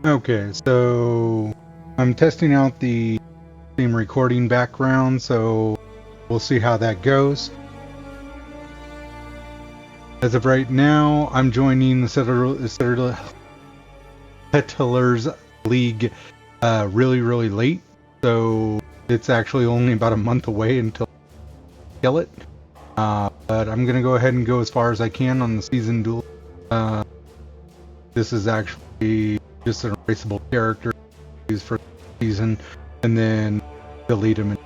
Okay, so I'm testing out the Steam recording background, so we'll see how that goes. As of right now, I'm joining the Settlers League really late, so it's actually only about a month away until I kill it. But I'm gonna go ahead and go as far as I can on the season duel. This is actually just an erasable character used for the season, and then delete him and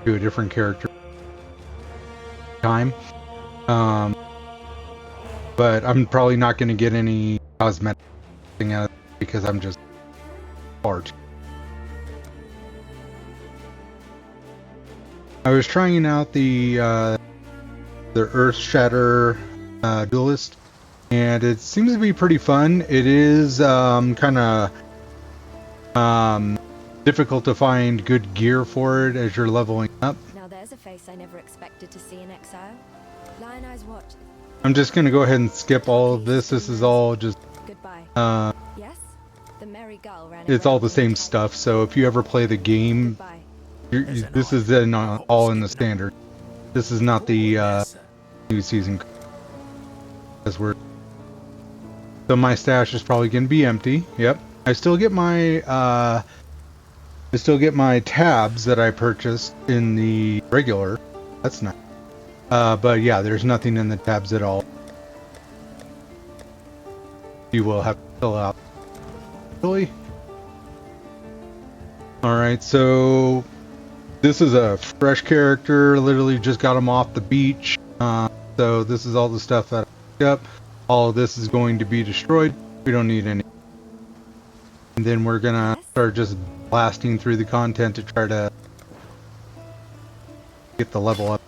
do a different character time. But I'm probably not going to get any cosmetic thing out of it because I'm just hard. I was trying out the Earth Shatter Duelist, and it seems to be pretty fun. It is kind of difficult to find good gear for it as you're leveling up. Now there's a face I never expected to see in exile. Lion Eyes what? I'm just going to go ahead and skip all of this. This is all just Goodbye. Yes? The merry gull ran it's all the same stuff. So if you ever play the game, this is all in the standard. This is not the new season. So my stash is probably going to be empty. Yep. I still get my tabs that I purchased in the regular. That's nice. But yeah, there's nothing in the tabs at all. You will have to fill out. Really? Alright, so this is a fresh character. Literally just got him off the beach. So this is all the stuff that I picked up. All of this is going to be destroyed. We don't need any. And then we're gonna start just blasting through the content to try to get the level up.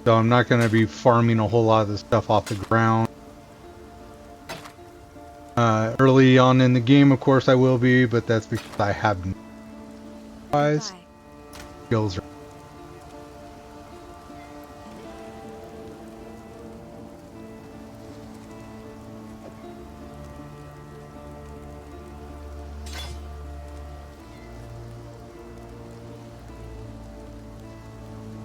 So I'm not going to be farming a whole lot of the stuff off the ground. Early on in the game, of course, I will be, but that's because I have no skills.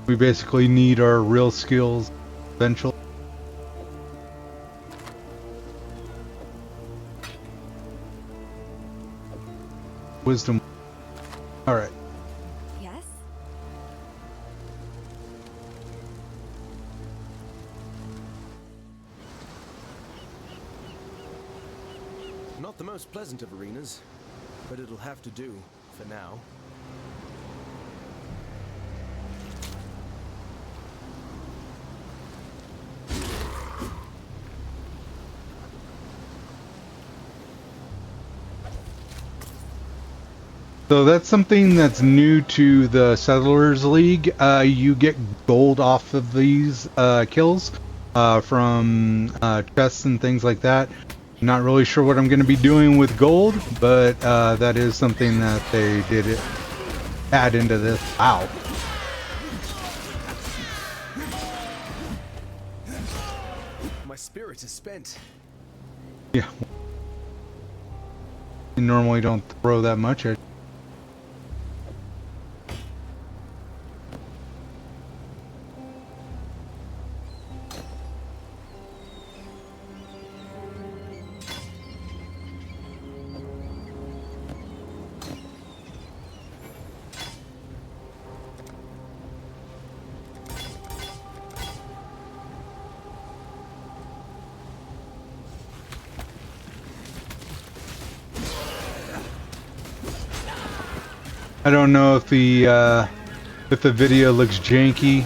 We basically need our real skills eventually. Wisdom. Alright. Yes? Not the most pleasant of arenas, but it'll have to do for now. So that's something that's new to the Settlers League. You get gold off of these kills from chests and things like that. Not really sure what I'm going to be doing with gold, but that is something that they did add into this. Wow. My spirit is spent. Yeah. You normally don't throw that much at. I don't know if the video looks janky.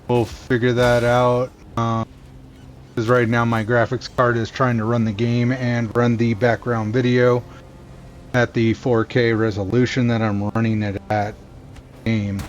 We'll figure that out. Because right now my graphics card is trying to run the game and run the background video at the 4K resolution that I'm running it at game.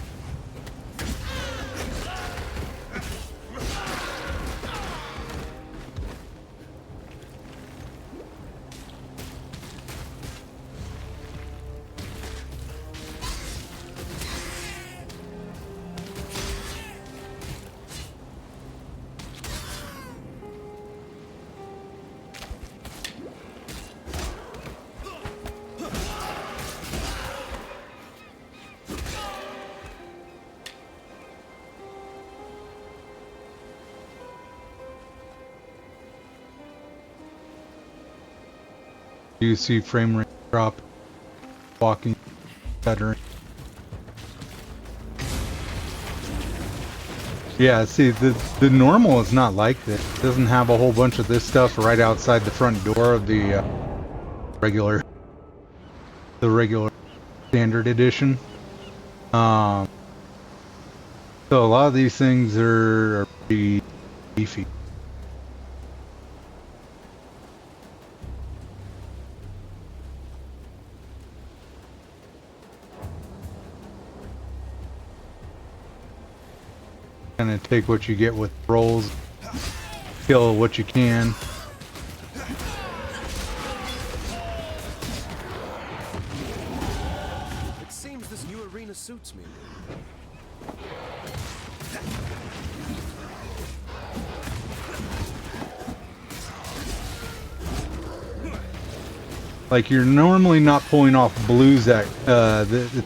You see frame rate drop, walking, stuttering. Yeah, see, the normal is not like this. It doesn't have a whole bunch of this stuff right outside the front door of the regular standard edition. So a lot of these things are pretty beefy. Kind of take what you get with rolls, kill what you can. It seems this new arena suits me. Like, you're normally not pulling off blues at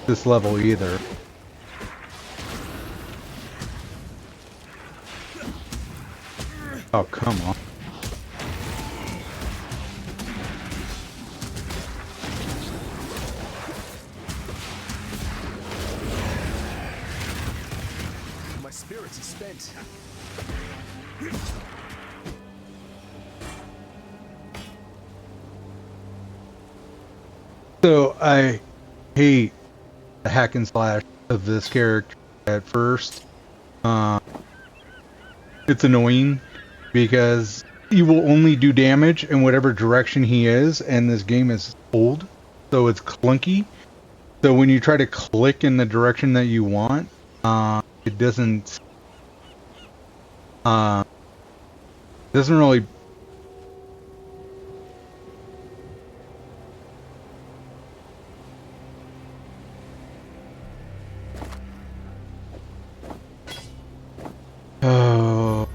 this level either. Oh, come on. My spirits are spent. So, I hate the hack and slash of this character at first. It's annoying because he will only do damage in whatever direction he is, and this game is old, so it's clunky. So when you try to click in the direction that you want, it doesn't really. Oh.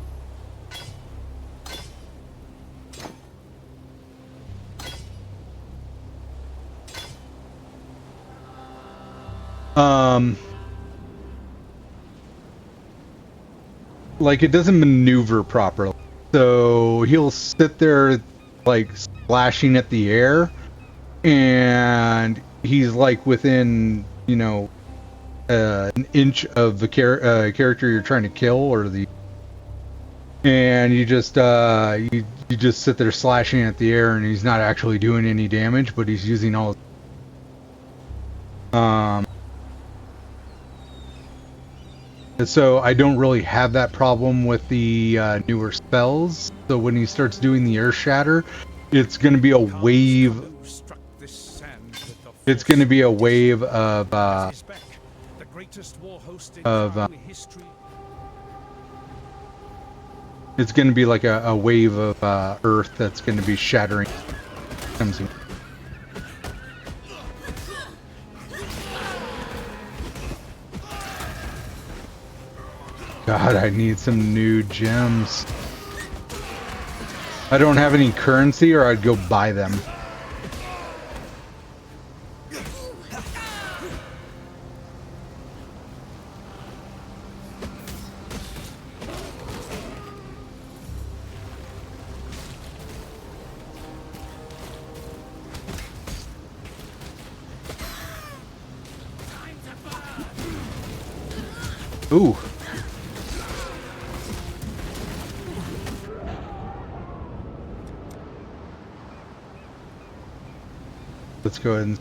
Like, it doesn't maneuver properly. So he'll sit there like slashing at the air, and he's like within, you know, an inch of the character you're trying to kill, or and you just you just sit there slashing at the air, and he's not actually doing any damage, but he's using all so I don't really have that problem with the newer spells. So when he starts doing the Earth Shatter, it's going to be a wave. It's going to be a wave of it's going to be like a wave of Earth that's going to be shattering. Comes in. God, I need some new gems. I don't have any currency, or I'd go buy them. Ooh. Let's go ahead and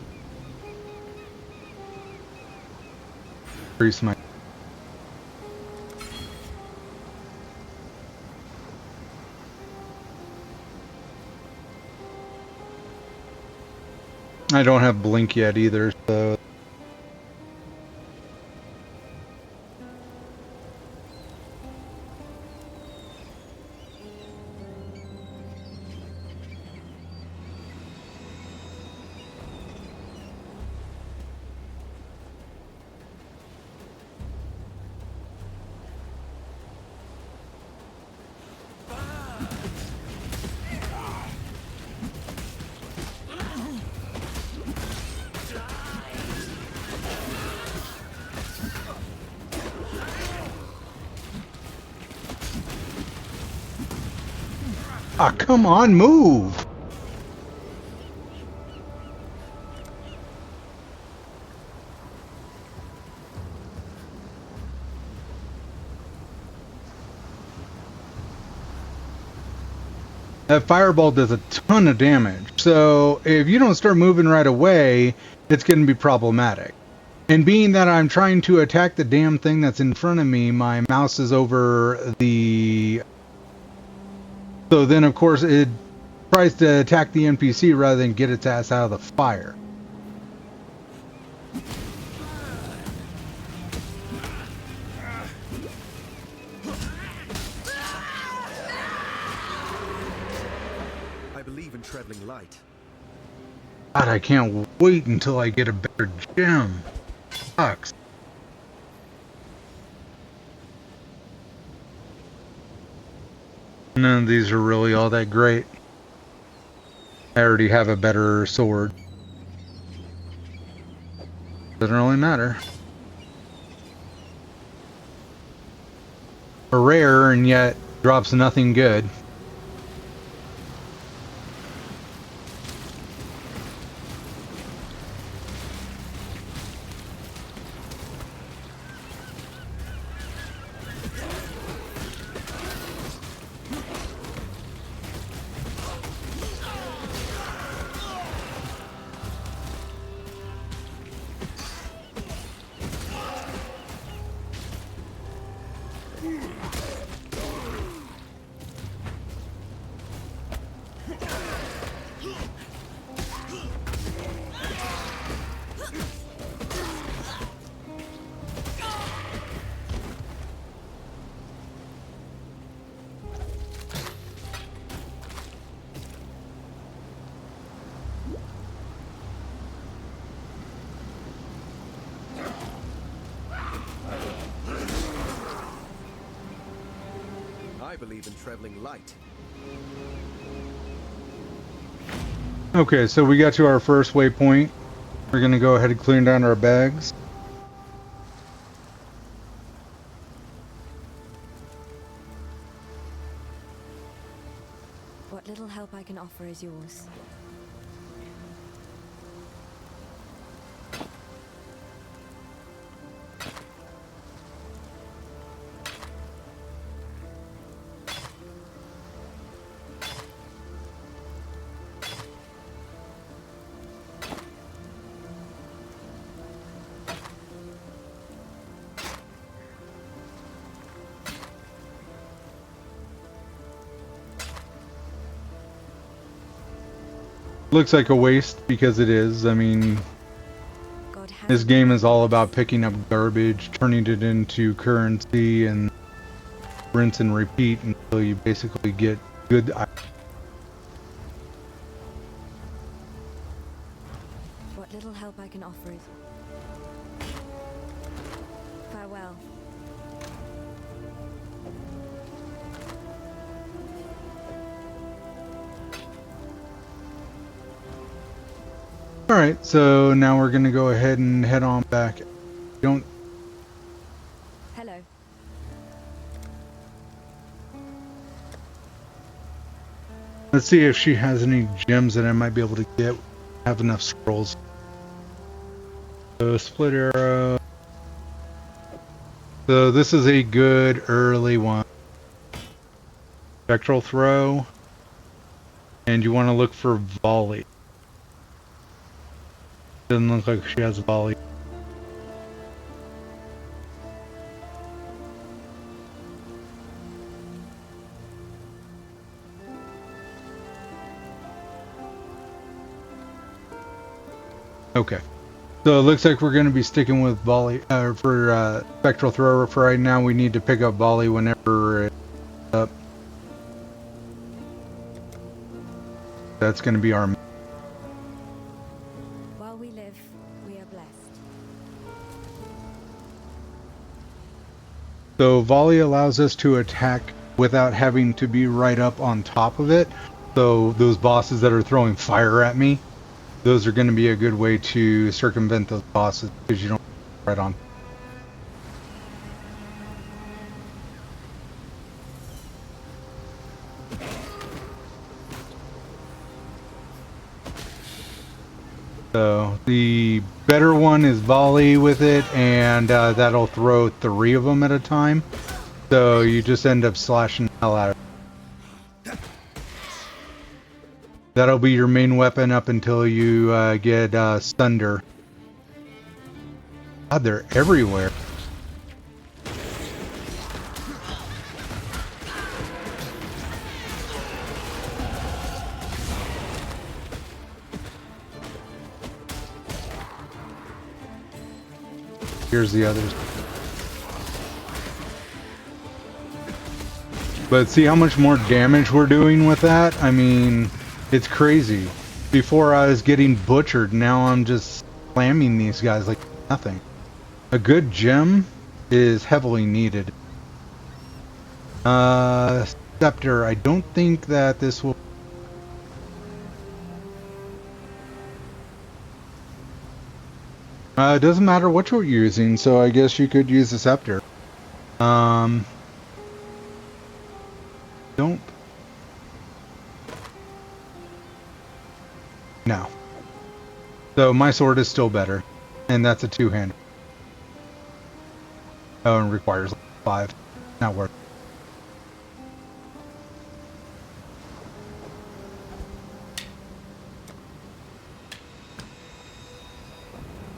increase my... I don't have blink yet either, so... Ah, come on, move! that fireball does a ton of damage. So if you don't start moving right away, it's going to be problematic. And being that I'm trying to attack the damn thing that's in front of me, my mouse is over the... So then, of course, it tries to attack the NPC rather than get its ass out of the fire. I believe in traveling light. God, I can't wait until I get a better gem. Sucks. None of these are really all that great. I already have a better sword. Doesn't really matter. A rare and yet drops nothing good. I believe in traveling light. Okay, so we got to our first waypoint. We're gonna go ahead and clear down our bags. What little help I can offer is yours. Looks like a waste because it is. I mean, God has this game is all about picking up garbage, turning it into currency, and rinse and repeat until you basically get good. what little help I can offer is farewell. Alright, so now we're gonna go ahead and head on back. Don't... Hello. Let's see if she has any gems that I might be able to get. Have enough scrolls. So split arrow. So this is a good early one. Spectral throw. And you want to look for volley. Doesn't look like she has a volley. Okay. So it looks like we're going to be sticking with volley for spectral thrower for right now. We need to pick up volley whenever it's up. That's going to be our... While we live, we are blessed. So volley allows us to attack without having to be right up on top of it. So those bosses that are throwing fire at me, those are going to be a good way to circumvent those bosses because you don't right on. So the better one is volley with it, and that'll throw 3 of them at a time. So you just end up slashing the hell out of it. That'll be your main weapon up until you get Thunder. God, they're everywhere. Here's the others. But see how much more damage we're doing with that? I mean, it's crazy. Before I was getting butchered, now I'm just slamming these guys like nothing. A good gem is heavily needed. Scepter, I don't think that this will... it doesn't matter what you're using, so I guess you could use the scepter. Don't... No. So my sword is still better, and that's a two-hander. Oh, and requires 5. Not worth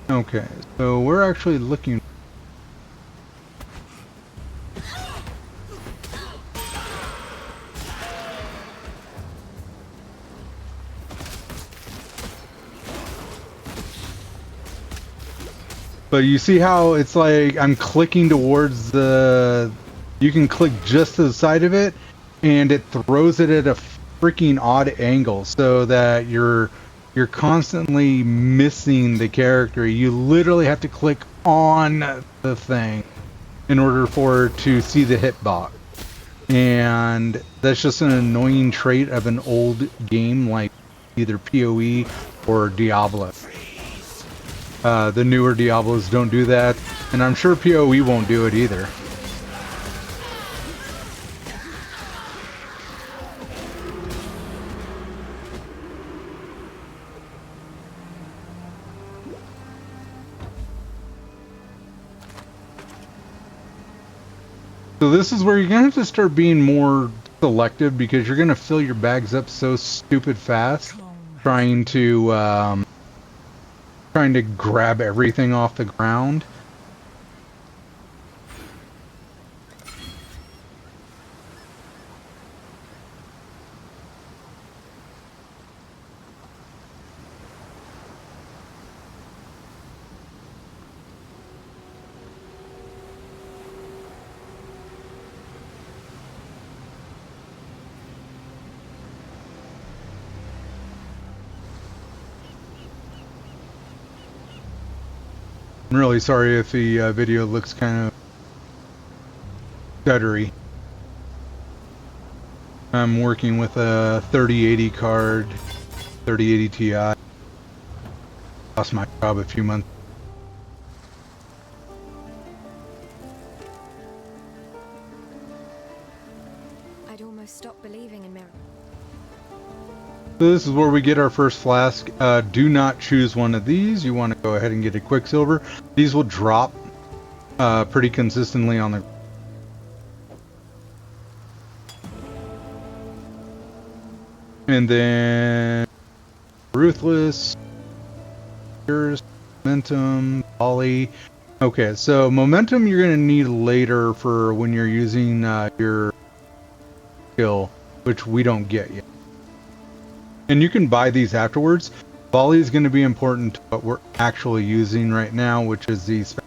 it. Okay, so we're actually looking... But you see how it's like I'm clicking towards the... You can click just to the side of it, and it throws it at a freaking odd angle, so that you're constantly missing the character. You literally have to click on the thing in order for it to see the hitbox. And that's just an annoying trait of an old game like either PoE or Diablo. The newer Diablos don't do that, and I'm sure PoE won't do it either. So this is where you're gonna have to start being more selective, because you're gonna fill your bags up so stupid fast trying to grab everything off the ground. I'm really sorry if the video looks kind of stuttery. I'm working with a 3080 card, 3080 Ti. Lost my job a few months. I'd almost stopped believing in miracles. So this is where we get our first flask. Do not choose one of these. You want to go ahead and get a Quicksilver. These will drop pretty consistently on the... And then Ruthless, here's Momentum, Volley. Okay, so Momentum you're going to need later for when you're using your skill, which we don't get yet. And you can buy these afterwards. Volley is going to be important to what we're actually using right now, which is these.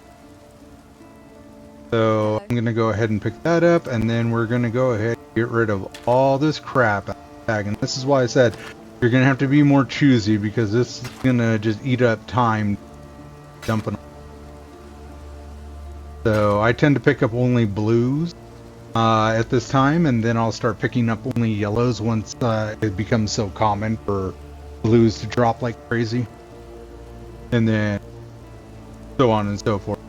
So I'm going to go ahead and pick that up, and then we're going to go ahead and get rid of all this crap out of the bag. And this is why I said you're going to have to be more choosy, because this is going to just eat up time dumping. So I tend to pick up only blues at this time, and then I'll start picking up only yellows once it becomes so common for blues to drop like crazy, and then so on and so forth.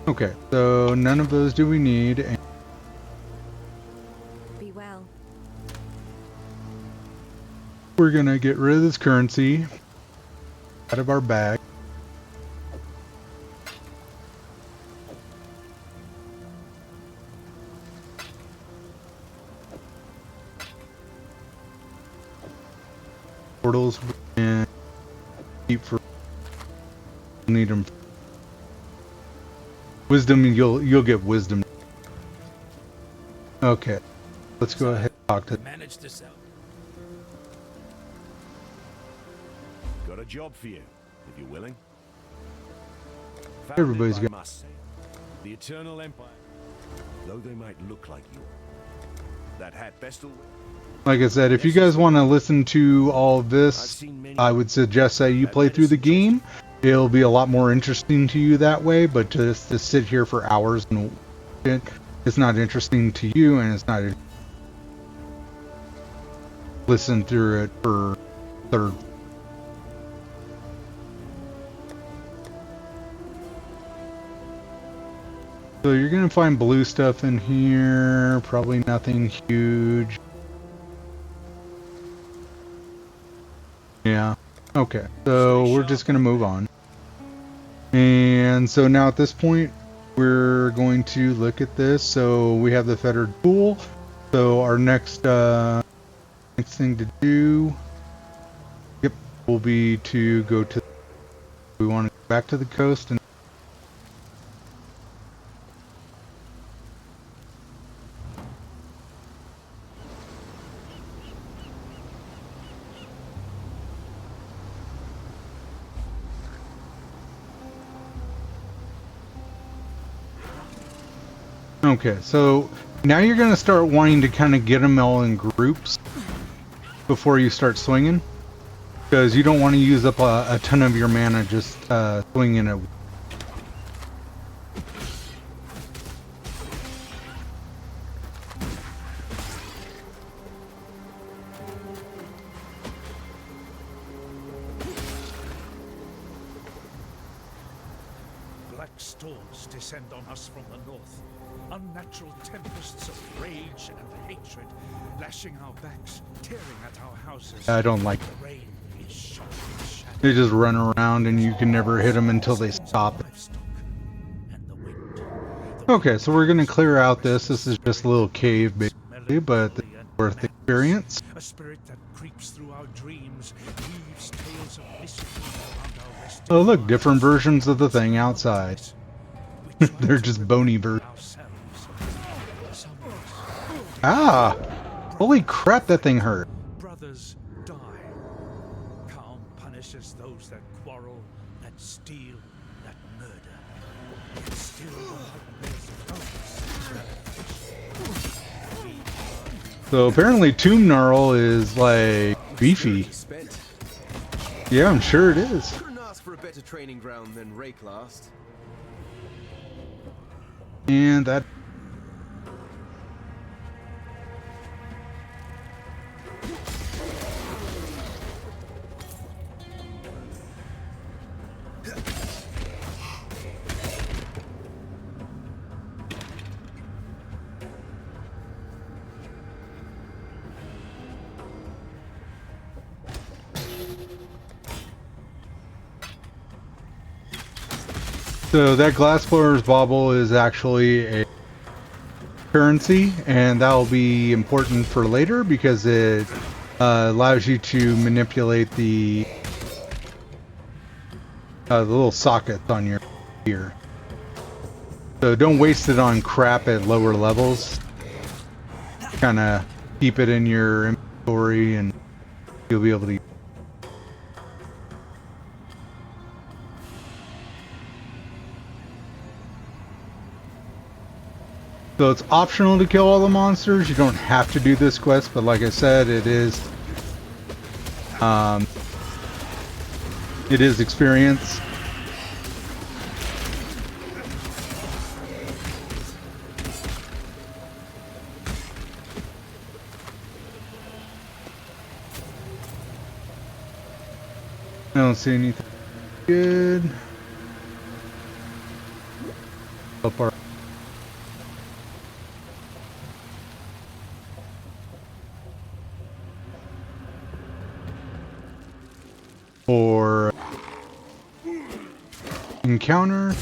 Okay, so none of those do we need. And Be well. we're gonna get rid of this currency out of our bag. portals and keep for need them. Wisdom, you'll get wisdom. Okay, let's go ahead and talk to. Manage to sell. Got a job for you, if you're willing. Everybody's Founded by got. Must, the Eternal Empire, though they might look like you. That hat best will. Like I said, if you guys want to listen to all of this, I would suggest that you play through the game. It'll be a lot more interesting to you that way, but just to sit here for hours and it's not interesting to you, and it's not listen through it for third. So you're gonna find blue stuff in here, probably nothing huge. Yeah. Okay. So we're just going to move on. And so now at this point, we're going to look at this. So we have the fettered pool. So our next thing to do, yep, will be to go to. We want to go back to the coast and. Okay, so now you're going to start wanting to kind of get them all in groups before you start swinging, because you don't want to use up a ton of your mana just swinging it. Black storms descend on us from the north. Unnatural tempests of rage and hatred, lashing our backs, tearing at our houses. I don't like The rain is shot in shadow. They just run around and you can never hit them until they stop. And the wind. Okay, so we're going to clear out this. This is just a little cave, basically, but it's worth the experience. A spirit that creeps through our dreams, weaves tales of mystery around our resting Oh, look, different versions of the thing outside. They're just bony versions. Ah! Holy crap, that thing hurt. Brothers die. Calm punishes those that quarrel, that steal, that murder. Yet still the heart bears those. So apparently Tomb Gnarl is like beefy. Yeah, I'm sure it is. Couldn't ask for a better training ground than Rayclast. And that. So that Glassblowers Bauble is actually a currency, and that will be important for later because it allows you to manipulate the little sockets on your gear. So don't waste it on crap at lower levels. Kind of keep it in your inventory and you'll be able to. So it's optional to kill all the monsters. You don't have to do this quest, but like I said, it is experience. I don't see anything good. So far. For encounter.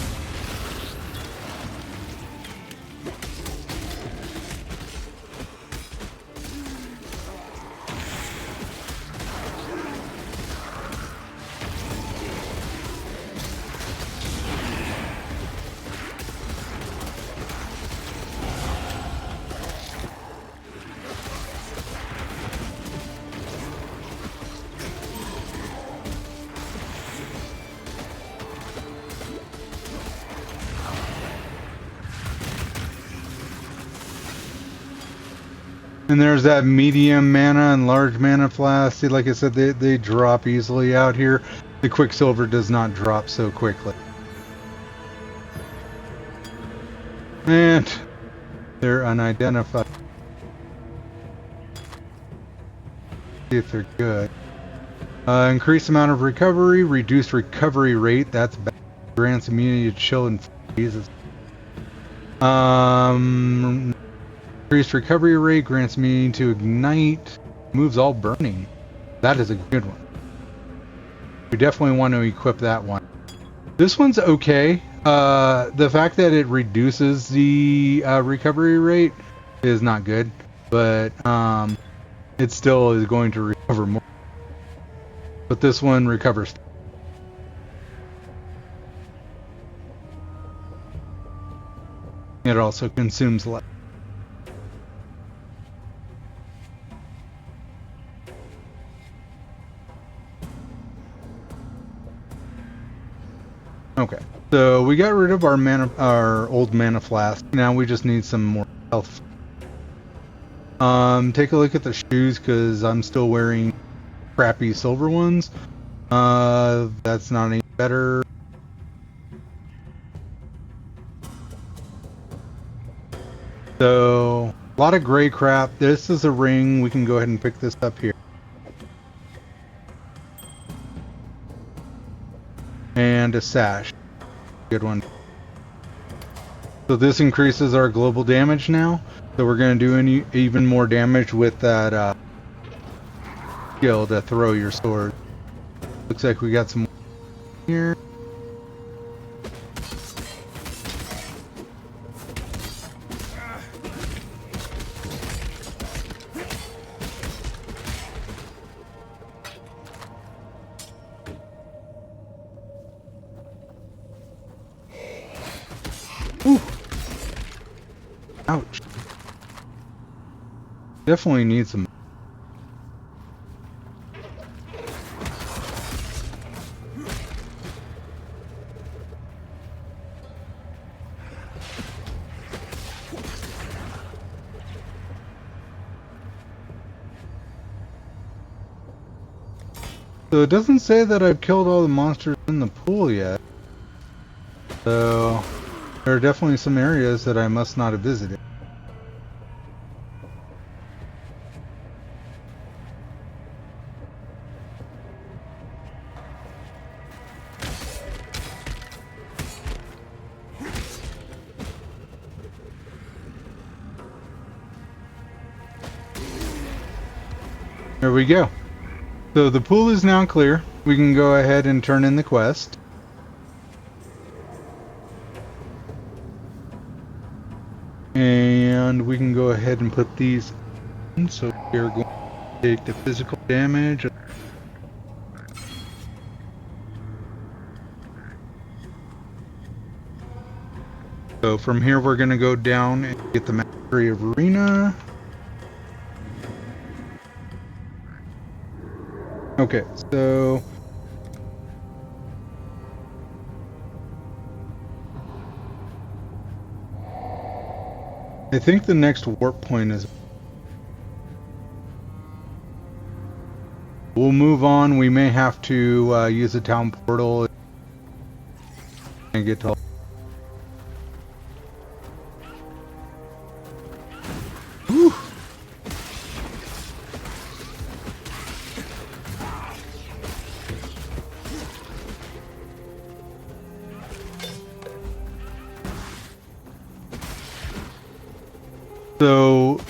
And there's that medium mana and large mana flask. See, like I said, they drop easily out here. The Quicksilver does not drop so quickly. And they're unidentified. See if they're good. Increased amount of recovery, reduced recovery rate. That's bad. Grants immunity to chill and freezes. Increased recovery rate, grants immunity to ignite, moves all burning. That is a good one. We definitely want to equip that one. This one's okay. The fact that it reduces the recovery rate is not good, but it still is going to recover more. But this one recovers. It also consumes less. Okay, so we got rid of our old mana flask. Now we just need some more health. Take a look at the shoes because I'm still wearing crappy silver ones. That's not any better. So a lot of gray crap. This is a ring. We can go ahead and pick this up here. And a sash. Good one. So this increases our global damage now. So we're going to do even more damage with that skill to throw your sword. Looks like we got some here. Ooh. Ouch. Definitely need some. So it doesn't say that I've killed all the monsters in the pool yet. So there are definitely some areas that I must not have visited. There we go. So the pool is now clear. We can go ahead and turn in the quest. And we can go ahead and put these in. So we're going to take the physical damage. So from here we're going to go down and get the Mastery of Arena. Okay, so I think the next warp point is. We'll move on. We may have to use a town portal and get to. Whew. So,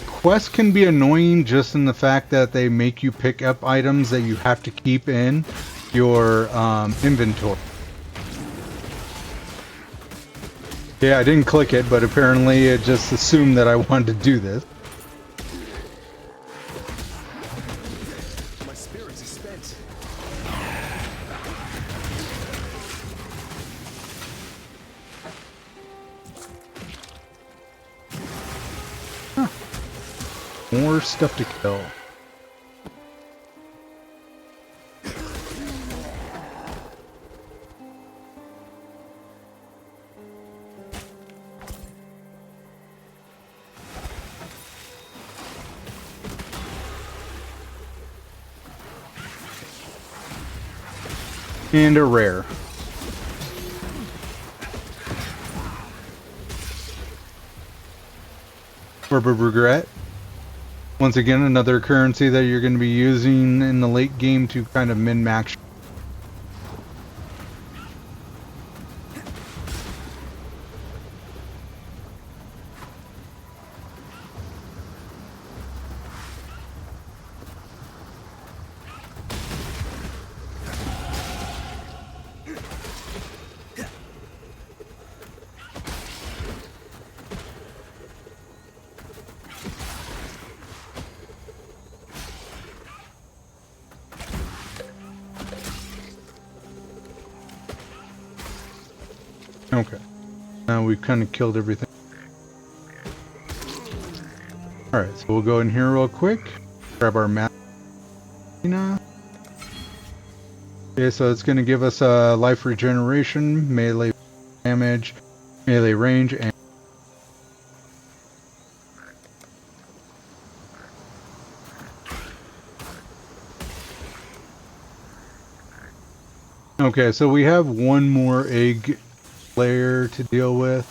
quests can be annoying just in the fact that they make you pick up items that you have to keep in your inventory. Yeah, I didn't click it, but apparently it just assumed that I wanted to do this. My spirits are spent. More stuff to kill. And a rare. Orb of Regret. Once again, another currency that you're going to be using in the late game to kind of min-max. Okay. Now we've kind of killed everything. Alright, so we'll go in here real quick. Grab our map. Okay, so it's going to give us a life regeneration, melee damage, melee range, and okay, so we have one more egg layer to deal with.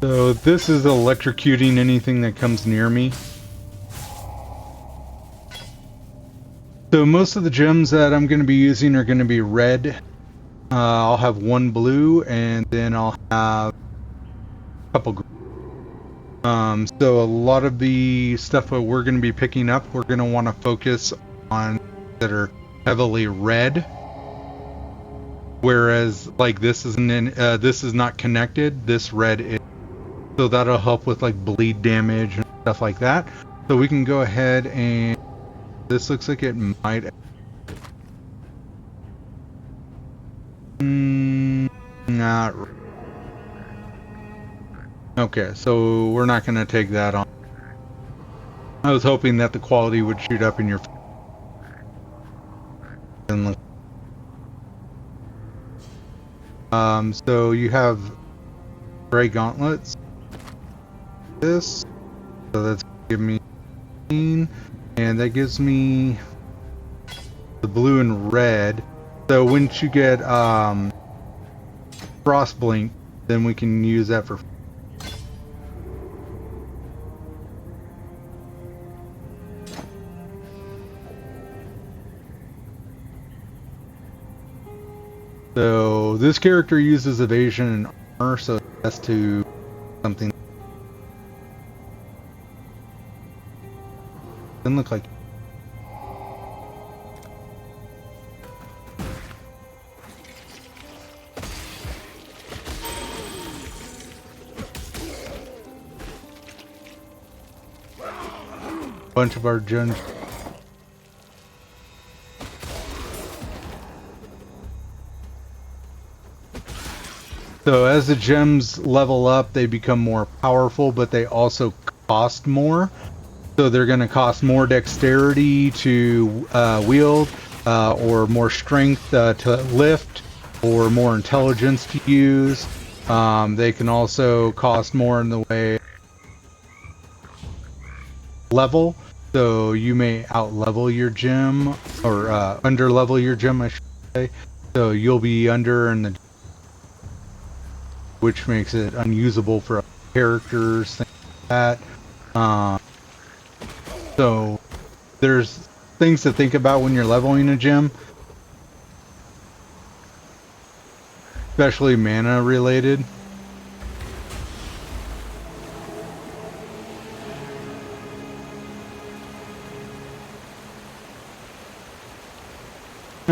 So this is electrocuting anything that comes near me. So most of the gems that I'm going to be using are going to be red. I'll have one blue, and then I'll have a couple green. So a lot of the stuff that we're going to be picking up, we're going to want to focus on that are heavily red. Whereas like this isn't this is not connected. This red is. So that'll help with like bleed damage and stuff like that. So we can go ahead and this looks like it might not. Okay, so we're not going to take that on. I was hoping that the quality would shoot up in your so you have gray gauntlets. This, so that's give me 15, and that gives me the blue and red. So once you get frost blink, then we can use that for. So this character uses evasion and armor, so that's to something. Doesn't look like. Bunch of our gems. So as the gems level up, they become more powerful, but they also cost more. So they're going to cost more dexterity to wield, or more strength to lift, or more intelligence to use. They can also cost more in the way level. So you may out-level your gem, or under-level your gem, I should say. So you'll be under, in the which makes it unusable for characters, things like that. So there's things to think about when you're leveling a gem, especially mana related.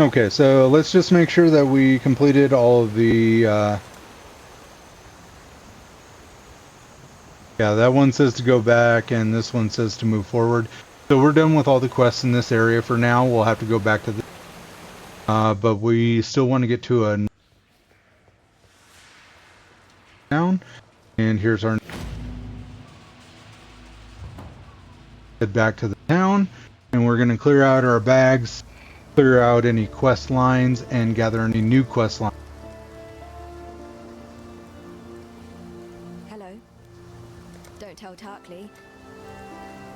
Okay, so let's just make sure that we completed all of the, yeah, that one says to go back, and this one says to move forward. So we're done with all the quests in this area for now. We'll have to go back to the, but we still want to get to a town, and here's our, head back to the town, and we're going to clear out our bags, clear out any quest lines, and gather any new quest lines. Hello. Don't tell Tarkley.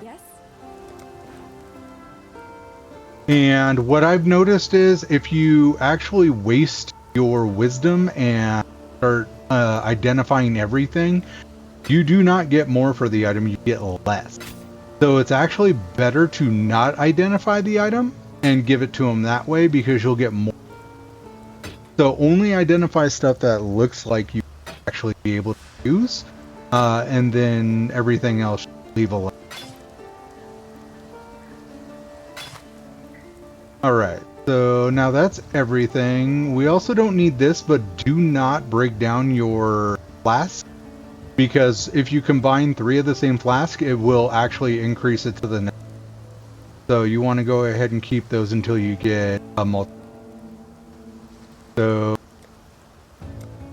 Yes? And what I've noticed is if you actually waste your wisdom and start identifying everything, you do not get more for the item, you get less. So it's actually better to not identify the item and give it to them that way, because you'll get more. So only identify stuff that looks like you actually be able to use, and then everything else leave alone. Alright, so now that's everything. We also don't need this, but do not break down your flask, because if you combine 3 of the same flask, it will actually increase it to the next. So you want to go ahead and keep those until you get a multi. So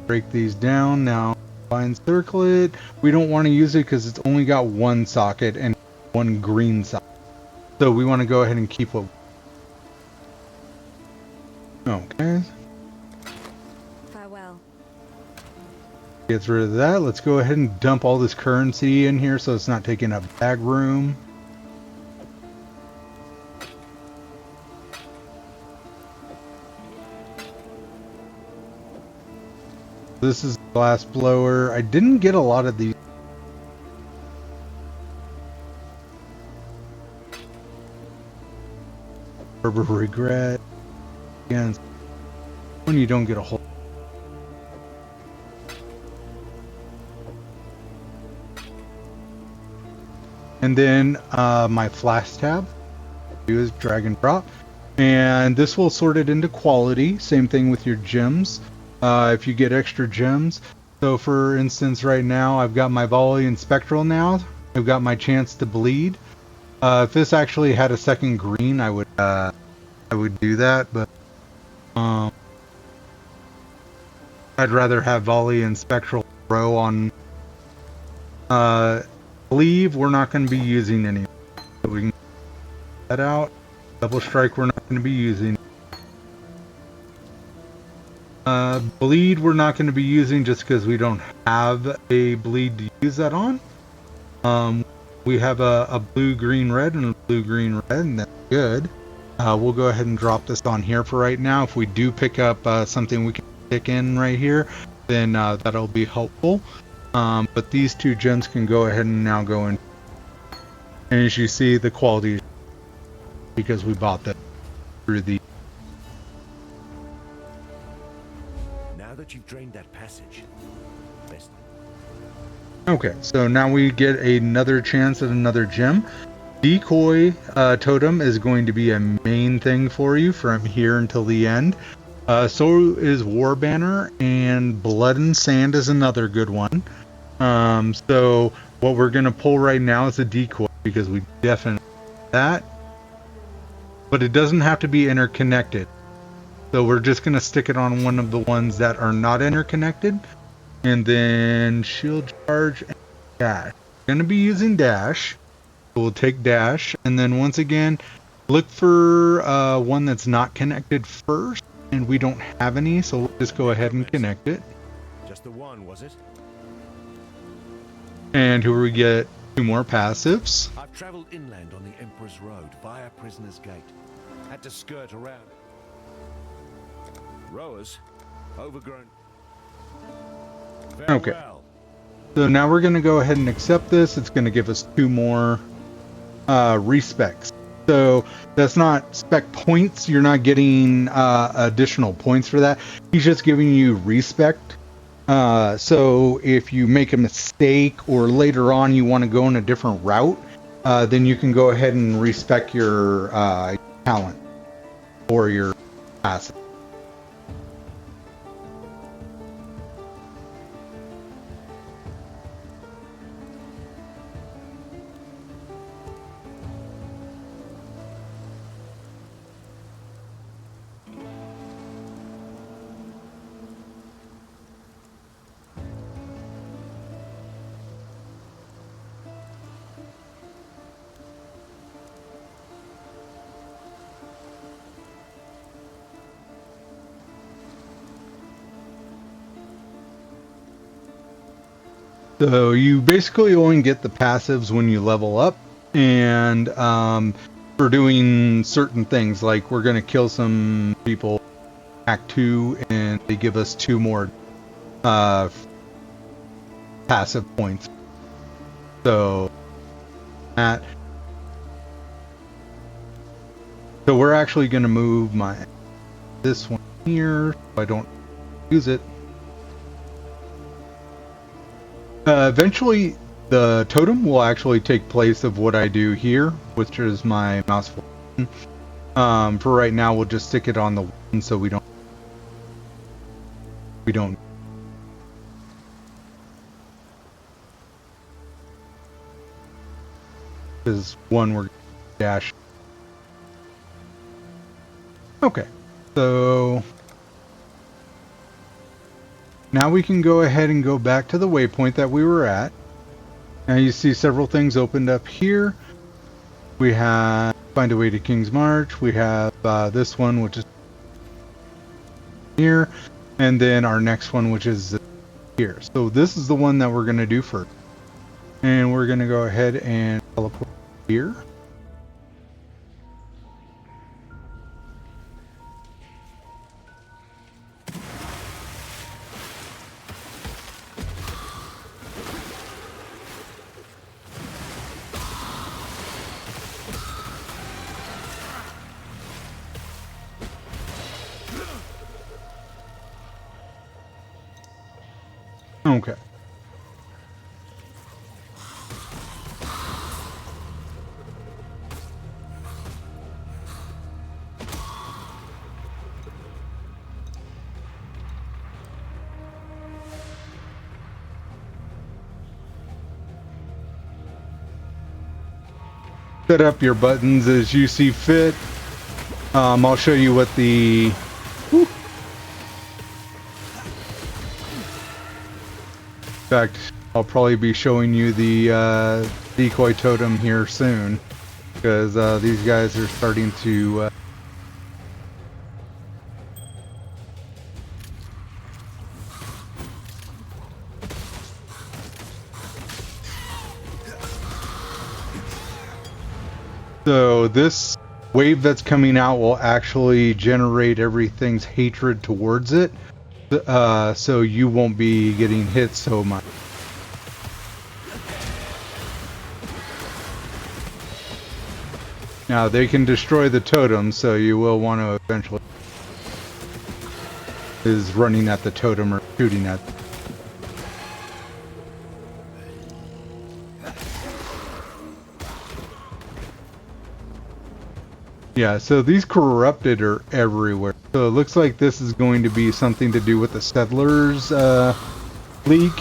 break these down. Now combine circlet. We don't want to use it because it's only got 1 socket and 1 green socket. So we want to go ahead and keep what. Okay. Farewell. Gets rid of that. Let's go ahead and dump all this currency in here so it's not taking up bag room. This is glass blower. I didn't get a lot of these. Harbor of regret. Again, when you don't get a whole. And then my flash tab, do is drag and drop, and this will sort it into quality. Same thing with your gems. If you get extra gems, so for instance, right now I've got my volley and spectral. Now I've got my chance to bleed. If this actually had a second green, I would do that, but I'd rather have volley and spectral row on. Leave, we're not going to be using any. So we can get that out. Double strike, we're not going to be using. Bleed, we're not going to be using just because we don't have a bleed to use that on. We have a blue, green, red, and a blue, green, red, and that's good. We'll go ahead and drop this on here for right now. If we do pick up something we can stick in right here, then that'll be helpful. But these 2 gems can go ahead and now go in. And as you see, the quality, because we bought that through the. Now that you've drained that passage, best. Okay, so now we get another chance at another gem. Decoy totem is going to be a main thing for you from here until the end. So is War Banner, and Blood and Sand is another good one. So what we're going to pull right now is a decoy, because we definitely need that. But it doesn't have to be interconnected. So we're just going to stick it on one of the ones that are not interconnected. And then shield charge and dash. We're going to be using dash. We'll take dash. And then once again, look for one that's not connected first. And we don't have any, so we'll just go ahead and connect it. Just the one, was it? And here we get 2 more passives. I've traveled inland on the Emperor's Road via Prisoner's Gate. Had to skirt around it. Rowers, overgrown. Okay. Farewell. So now we're going to go ahead and accept this. It's going to give us 2 more respecs. So that's not spec points. You're not getting additional points for that. He's just giving you respect. So if you make a mistake or later on you want to go in a different route, then you can go ahead and respec your talent or your passive. So you basically only get the passives when you level up, and for doing certain things, like we're going to kill some people Act 2, and they give us 2 more passive points. So that. So we're actually going to move this one here, so I don't use it. Eventually, the totem will actually take place of what I do here, which is my mouse button. For right now, we'll just stick it on the one so we don't. Because one we're dash. Okay, so now we can go ahead and go back to the waypoint that we were at. Now you see several things opened up here. We have Find a Way to King's March. We have this one, which is here. And then our next one, which is here. So this is the one that we're going to do first. And we're going to go ahead and teleport here. Okay. Set up your buttons as you see fit. I'll show you what the... Whew. In fact, I'll probably be showing you the decoy totem here soon, because these guys are starting to... So this wave that's coming out will actually generate everything's hatred towards it, so you won't be getting hit so much. Now they can destroy the totem, so you will want to eventually is running at the totem or shooting at. Yeah, so these corrupted are everywhere. So it looks like this is going to be something to do with the Settlers League.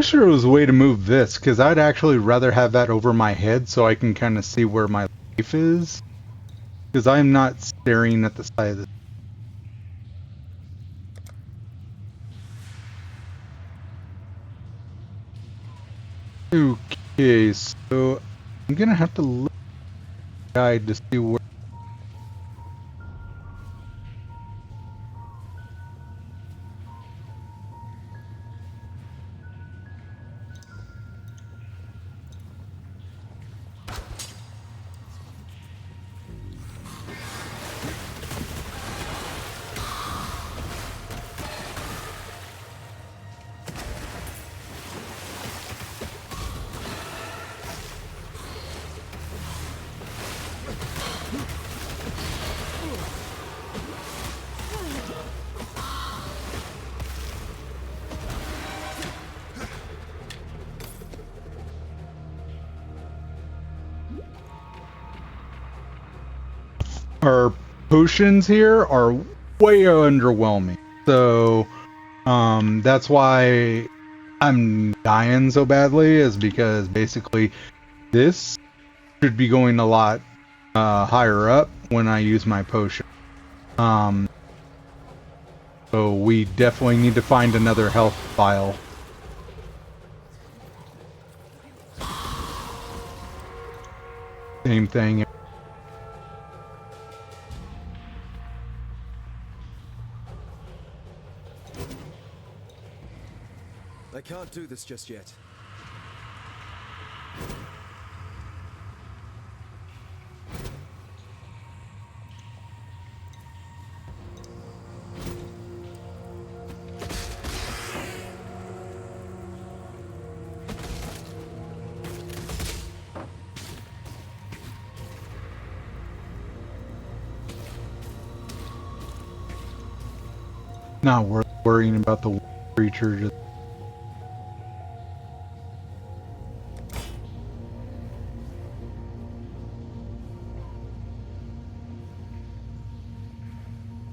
wish there was a way to move this, because I'd actually rather have that over my head so I can kind of see where my life is. Because I'm not staring at the side of the... Okay, so I'm gonna have to look at the guide to see where... Our potions here are way underwhelming. So, that's why I'm dying so badly, is because basically this should be going a lot higher up when I use my potion. So we definitely need to find another health vial. Same thing. I can't do this just yet. Not worth worrying about the creature. Just...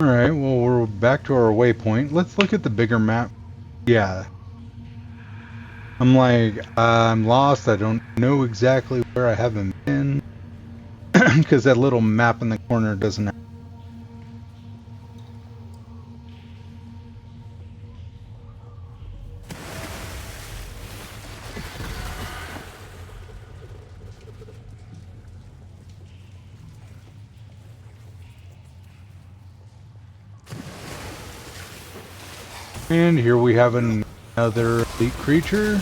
Alright, well, we're back to our waypoint. Let's look at the bigger map. Yeah. I'm like, I'm lost. I don't know exactly where I haven't been. Because that little map in the corner doesn't have... And here we have another elite creature.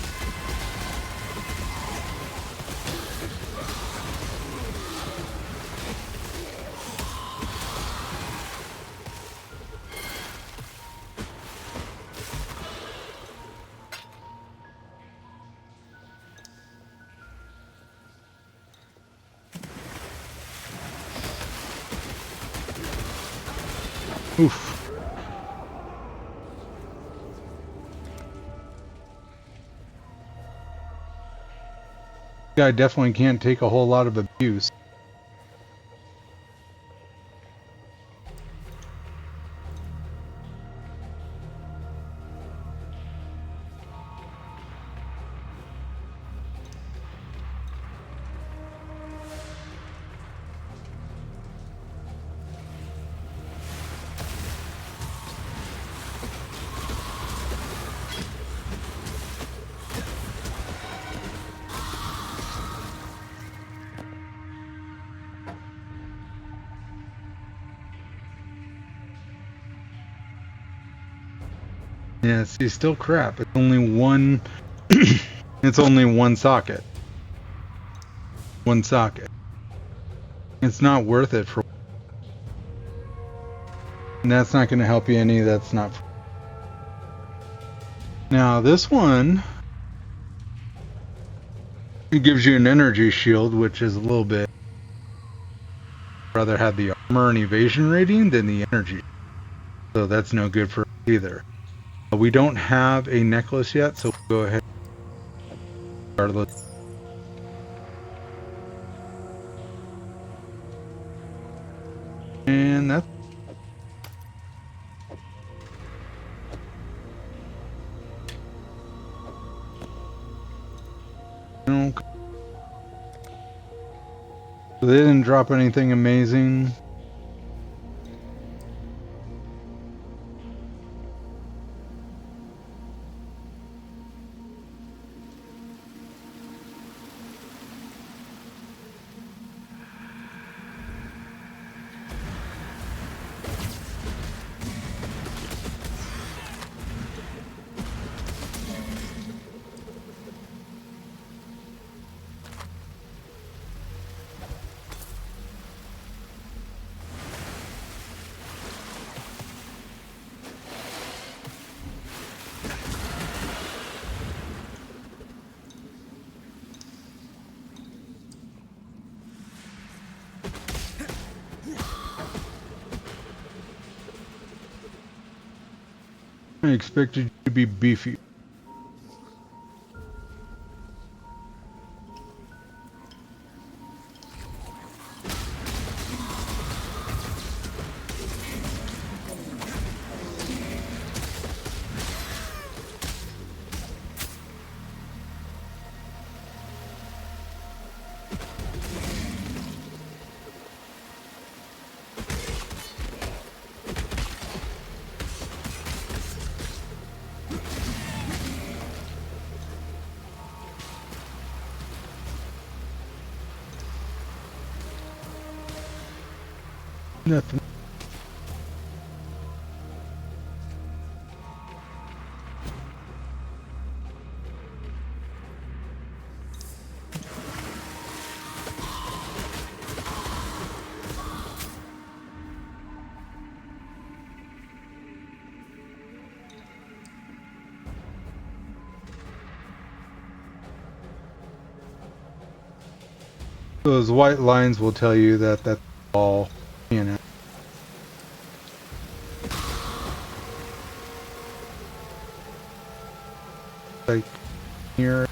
Oof. Guy definitely can't take a whole lot of abuse. Yeah, see, still crap. It's only one. It's only one socket. One socket. It's not worth it for. And that's not going to help you any. That's not. Now this one. It gives you an energy shield, which is a little bit. Rather have the armor and evasion rating than the energy. So that's no good for us either. We don't have a necklace yet, so we'll go ahead. Regardless. And that's... They didn't drop anything amazing. I expected you to be beefy. Nothing. Those white lines will tell you that that's all, you know. Like here.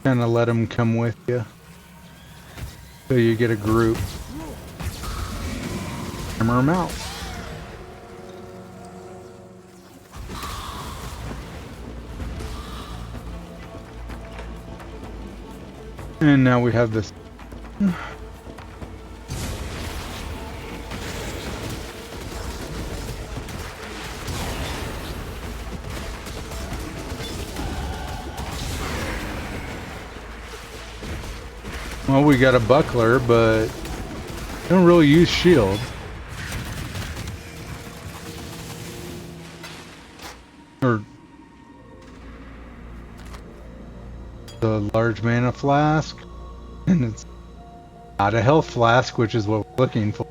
Kind of let them come with you. So you get a group. Hammer them out. And now we have this. Well, we got a buckler, but don't really use shield. Or the large mana flask, and it's not a health flask, which is what we're looking for.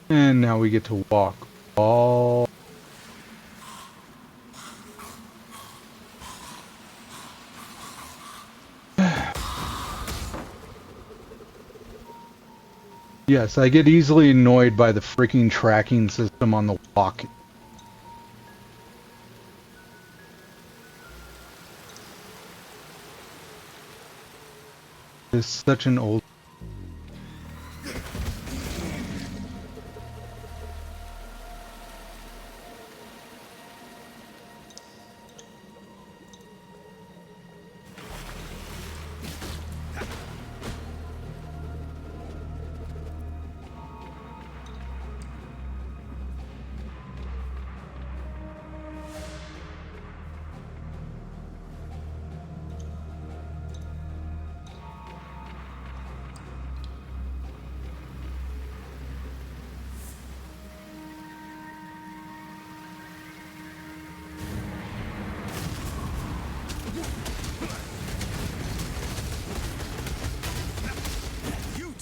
And now we get to walk all. Yes, I get easily annoyed by the freaking tracking system on the walk. It's such an old.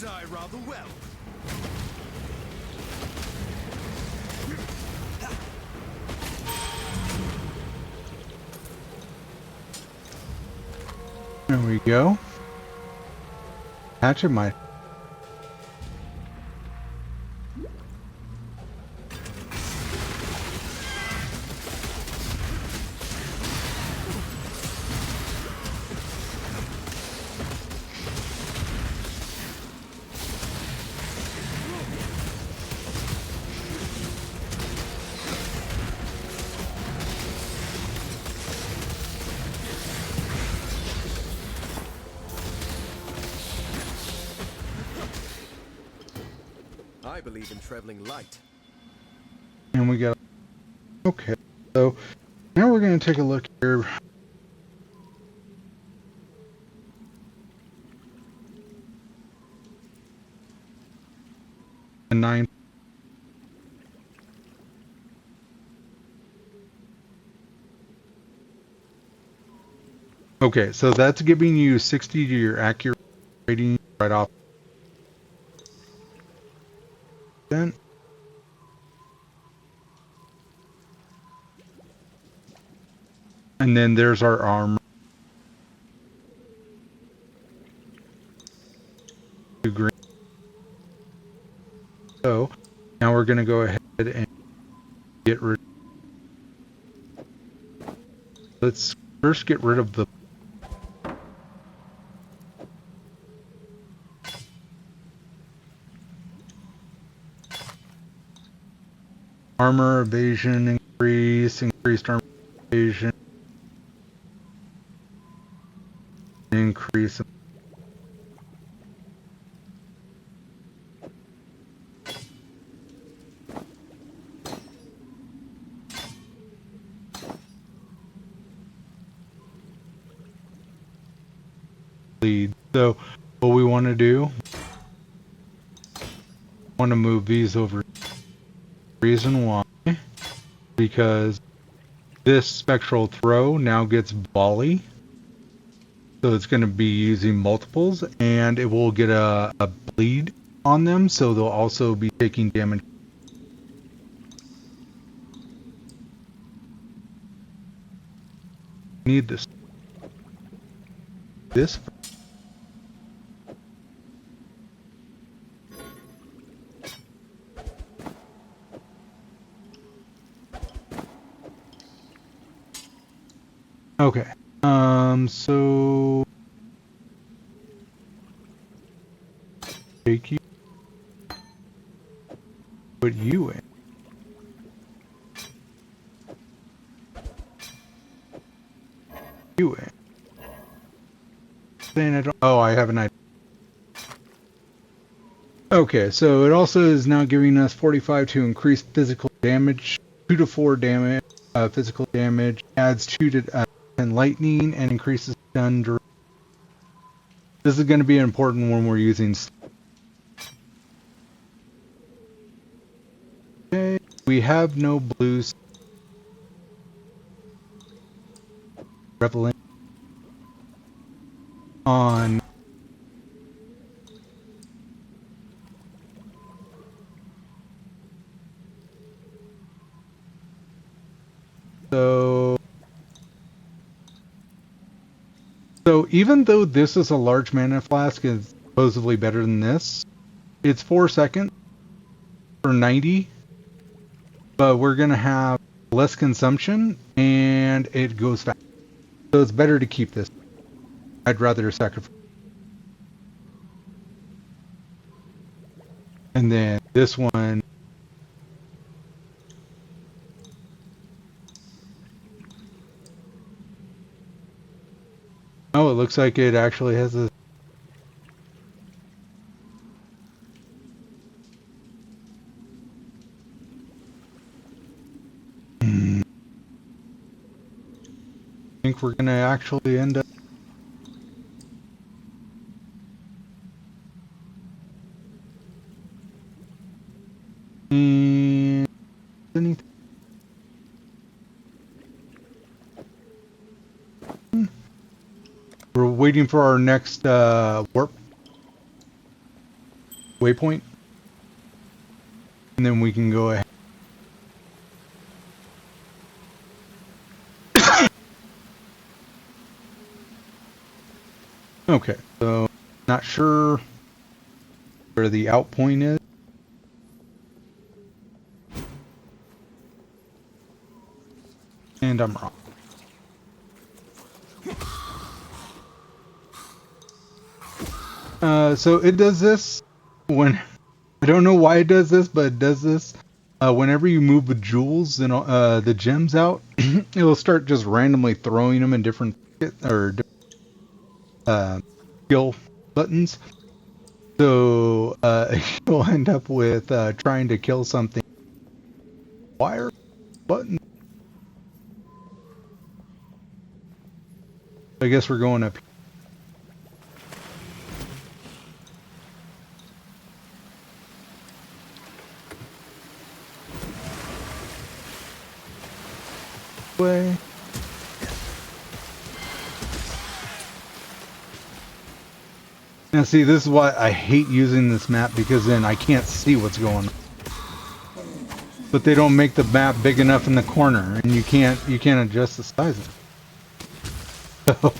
die rather well. There we go. Hatchet might. I believe in traveling light. And we got. Okay. So now we're going to take a look here. A 9. Okay, so that's giving you 60 to your accuracy rating right off. Then. And then there's our armor. Green. So now we're going to go ahead and get rid. Let's first get rid of the armor evasion increased armor evasion, increase. Lead. So what we want to do, want to move these over. Reason why, because this spectral throw now gets volley, so it's going to be using multiples, and it will get a bleed on them, so they'll also be taking damage. Need this. Okay. So take you, put you in. You in. Saying I don't. Oh, I have an idea. Okay, so it also is now giving us 45 to increase physical damage, 2 to 4 damage, physical damage, adds 2 to 10 lightning, and increases stun duration. This is going to be important when we're using. Okay, we have no blues. Revelant on. So even though this is a large mana flask, is supposedly better than this. It's 4 seconds for 90, but we're gonna have less consumption and it goes fast. So it's better to keep this. I'd rather sacrifice. And then this one. Oh, it looks like it actually has a. I think we're gonna actually end up. And anything. We're waiting for our next warp. waypoint. And then we can go ahead. Okay, so not sure where the out point is. And I'm wrong. So it does this when, I don't know why it does this, but it does this whenever you move the jewels and the gems out. It'll start just randomly throwing them in different skill buttons. So you'll end up with trying to kill something. Why are buttons? I guess we're going up here. Way. Now see, this is why I hate using this map, because then I can't see what's going on. But they don't make the map big enough in the corner, and you can't adjust the size of it. So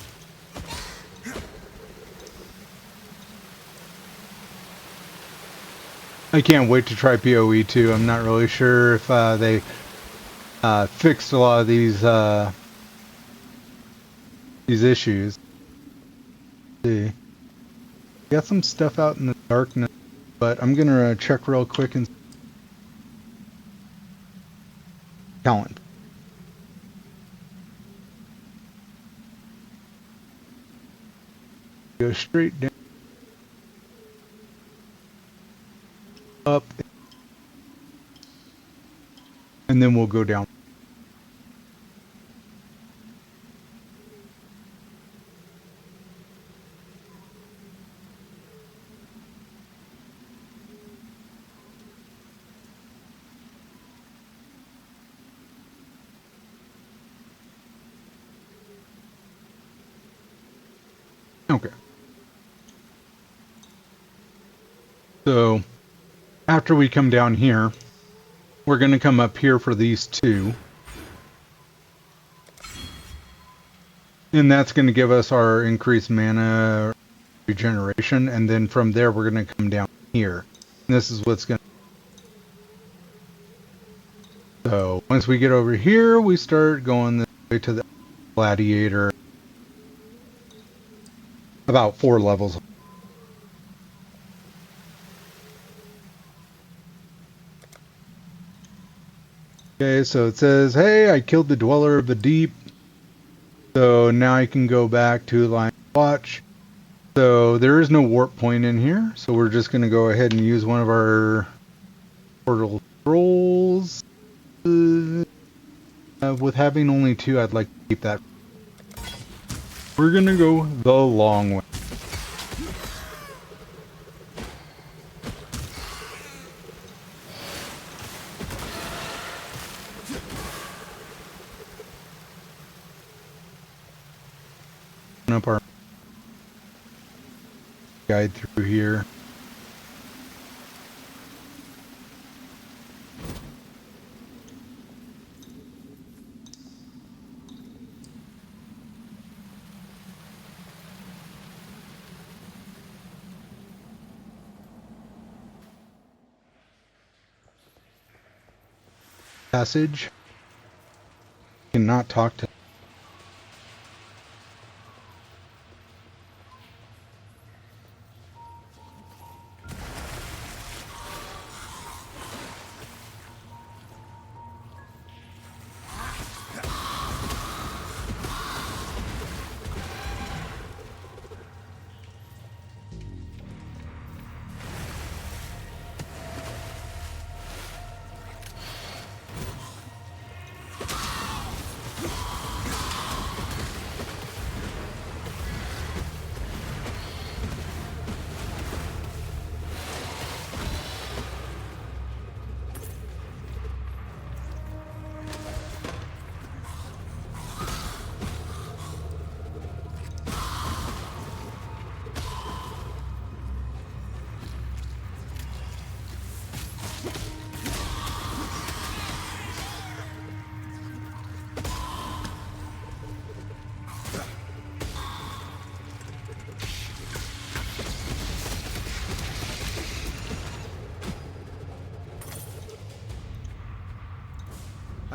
I can't wait to try PoE2. I'm not really sure if they fixed a lot of these issues. Let's see, got some stuff out in the darkness, but I'm gonna check real quick and talent. Go straight down, up, and then we'll go down. Okay. So after we come down here, we're going to come up here for these two. And that's going to give us our increased mana regeneration. And then from there, we're going to come down here. And this is what's going to... So once we get over here, we start going this way to the gladiator. About 4 levels. Okay, so it says, hey, I killed the Dweller of the Deep. So now I can go back to Line Watch. So there is no warp point in here. So we're just going to go ahead and use one of our portal scrolls. With having only 2, I'd like to keep that. We're going to go the long way. Up our guide through here. Passage. Cannot talk to.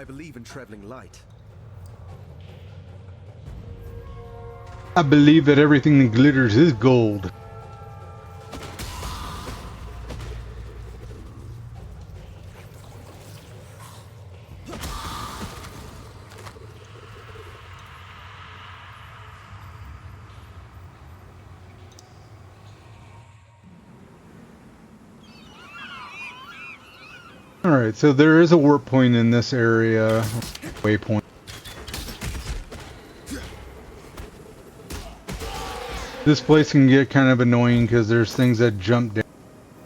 I believe in traveling light. I believe that everything that glitters is gold. Alright, so there is a warp point in this area. Waypoint. This place can get kind of annoying because there's things that jump down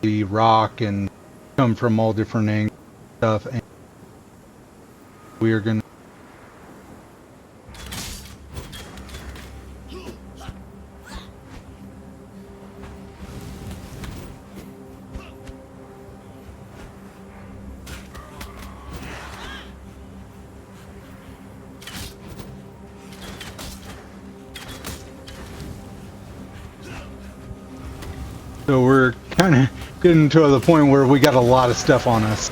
the rock and come from all different angles and stuff. And we are going to... So we're kind of getting to the point where we got a lot of stuff on us.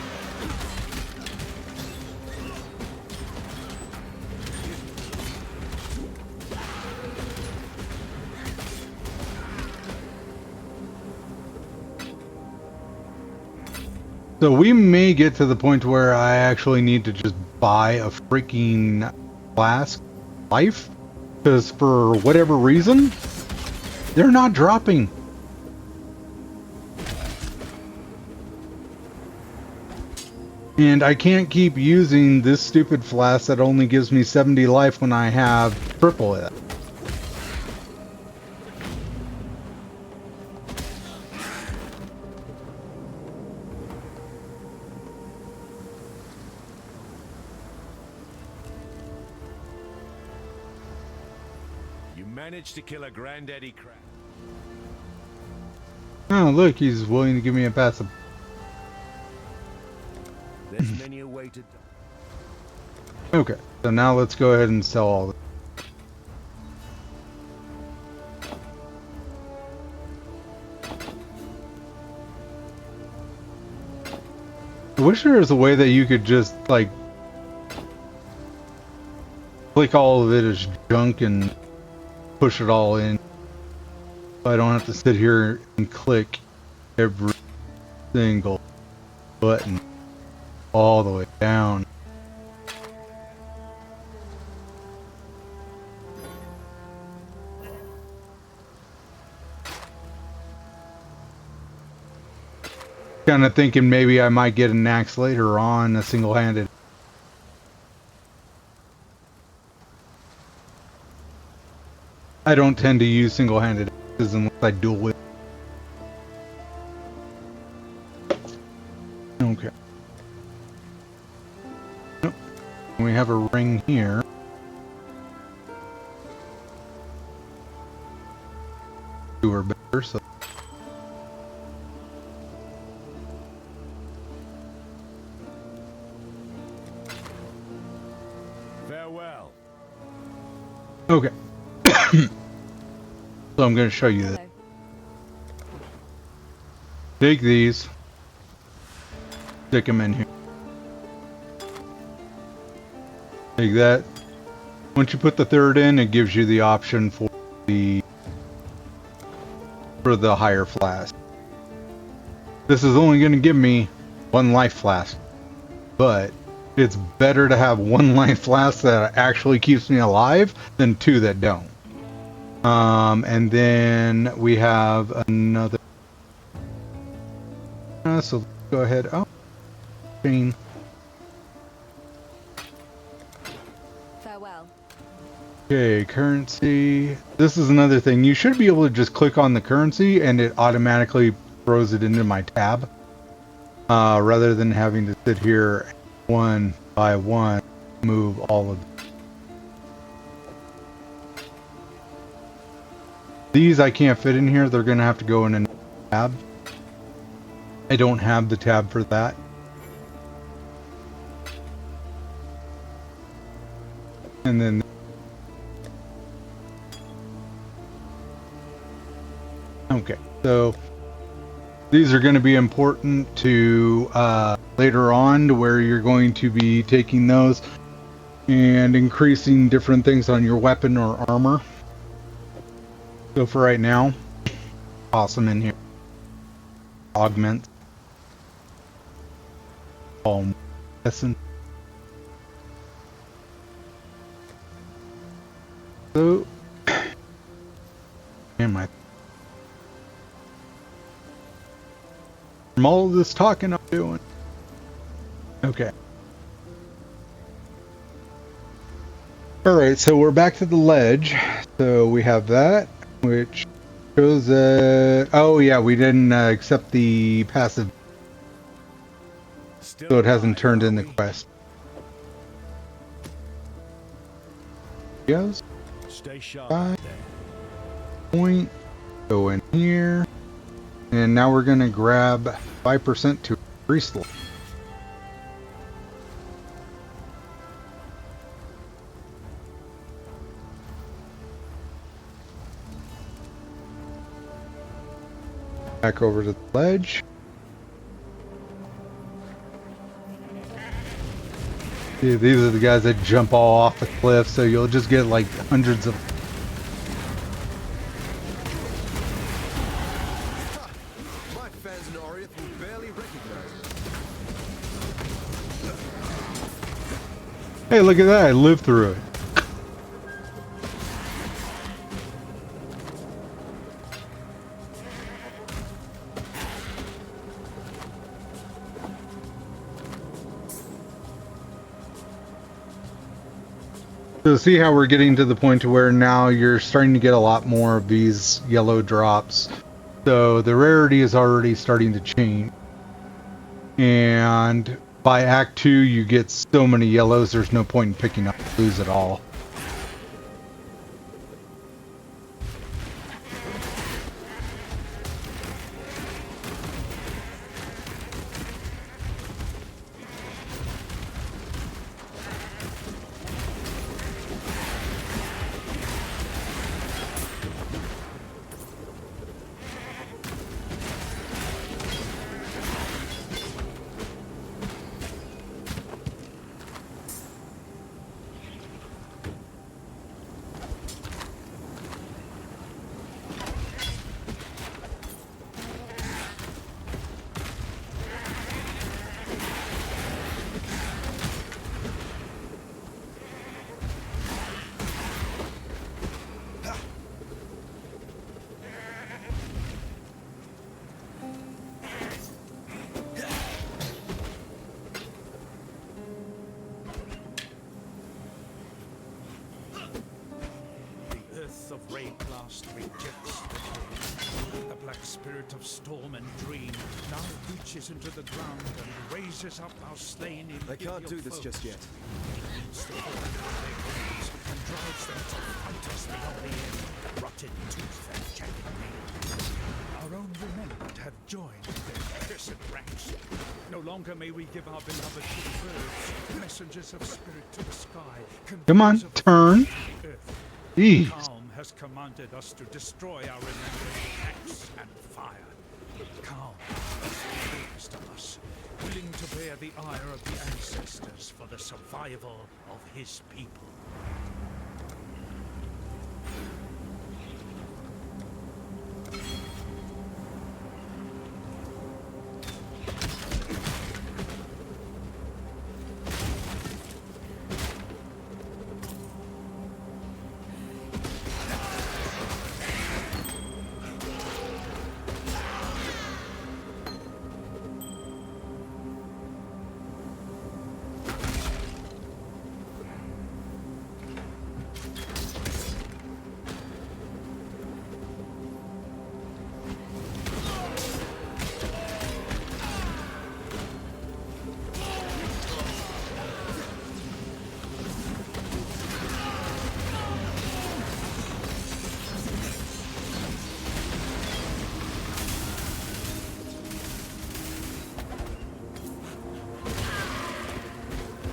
So we may get to the point where I actually need to just buy a freaking flask life, because for whatever reason, they're not dropping. And I can't keep using this stupid flask that only gives me 70 life when I have triple it. You managed to kill a granddaddy crab. Oh, look, he's willing to give me a passive. There's many a way to die. Okay, so now let's go ahead and sell all this. I wish there was a way that you could just, like, click all of it as junk and push it all in. So I don't have to sit here and click every single button all the way down. Kind of thinking maybe I might get an axe later on, a single-handed. I don't tend to use single-handed axes unless I duel with. Okay. Nope. We have a ring here. Two are better, so. Farewell. Okay. So I'm going to show you this. Hello. Take these. Stick them in here. Take that. Once you put the third in, it gives you the option for the higher flask. This is only going to give me one life flask, but it's better to have one life flask that actually keeps me alive than two that don't. And then we have another. So let's go ahead. Oh, chain. Farewell. Okay, currency. This is another thing. You should be able to just click on the currency and it automatically throws it into my tab. Rather than having to sit here one by one, move all of them. These I can't fit in here. They're going to have to go in a tab. I don't have the tab for that. And then okay, so these are going to be important to later on, to where you're going to be taking those and increasing different things on your weapon or armor. So for right now, awesome in here. Augment. Lesson. So, am I? From all of this talking I'm doing. Okay. Alright, so we're back to the ledge. So we have that, which shows oh yeah, we didn't accept the passive. So it hasn't turned in the quest. Yes. Stay sharp. 5 point. Go in here. And now we're gonna grab 5% to increase the back over to the ledge. Yeah, these are the guys that jump all off the cliff, so you'll just get like hundreds of. My fans in Oriath will barely recognize it. Hey, look at that! I lived through it. So see how we're getting to the point to where now you're starting to get a lot more of these yellow drops. So the rarity is already starting to change. And by Act 2 you get so many yellows, there's no point in picking up blues at all. The black spirit of storm and dream now reaches into the ground and raises up our slain in I can't do this just yet. Eats the fallen of their enemies and drives them to fight us beyond the end, rotted tooth and jagged nail. Our own remembered have joined their cursed ranks. No longer may we give our beloved to the birds, messengers of spirit to the sky. Come on, conveyors of turn. the earth. Jeez. Calm has commanded us to destroy our remembered axe and fire. Calm is to us, willing to bear the ire of the ancestors for the survival of his people.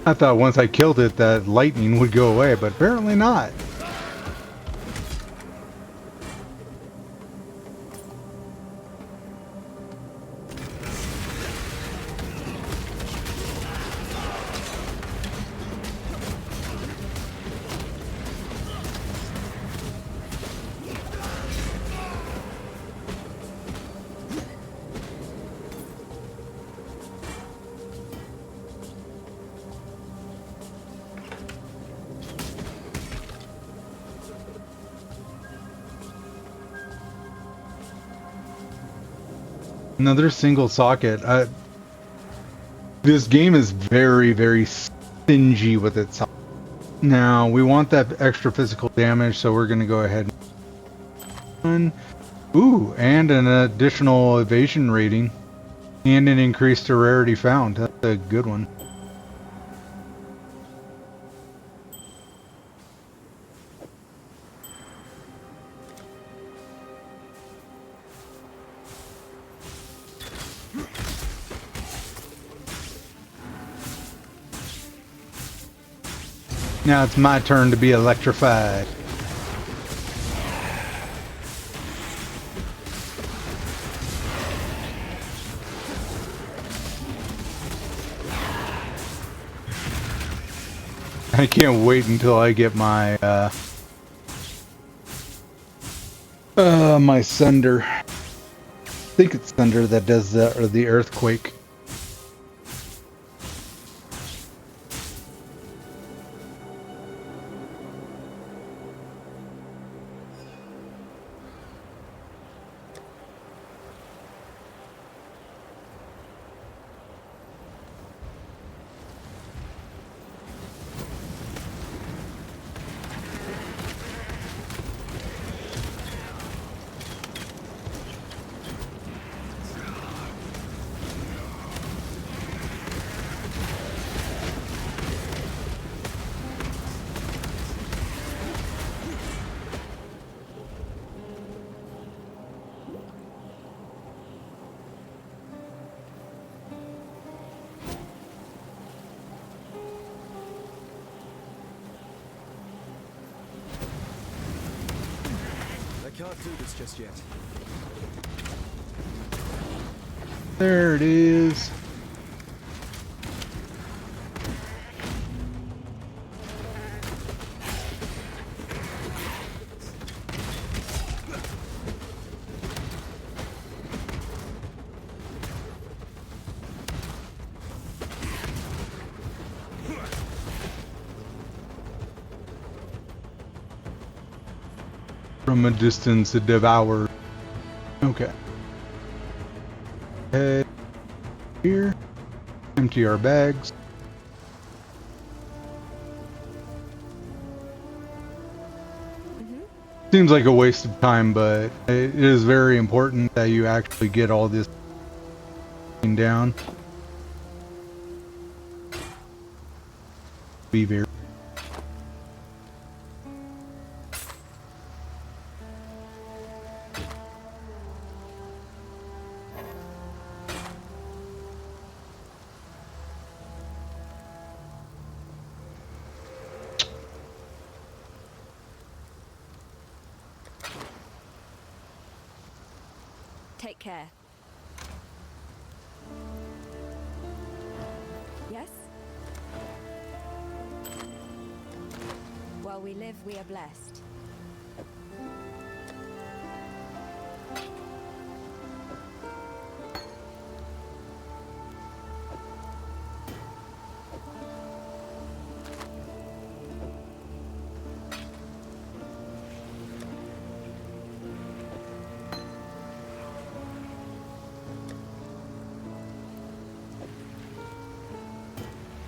I thought once I killed it that lightning would go away, but apparently not. Another single socket. This game is very, very stingy with its. Now we want that extra physical damage, so we're gonna go ahead and ooh, and an additional evasion rating, and an increase to rarity found. That's a good one. Now it's my turn to be electrified. I can't wait until I get my my Sunder. I think it's Thunder that does the earthquake. Can't do this just yet. There it is. From a distance, it devours. Okay. Head here. Empty our bags. Seems like a waste of time, but it is very important that you actually get all this down. Be very. Take care. Yes? While we live, we are blessed.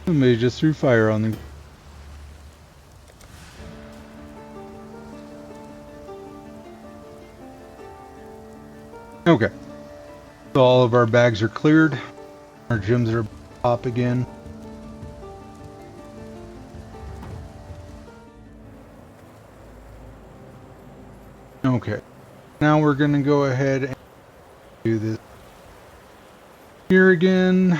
Somebody just threw fire on the. Okay. So all of our bags are cleared. Our gyms are up again. Okay. Now we're going to go ahead and do this here again.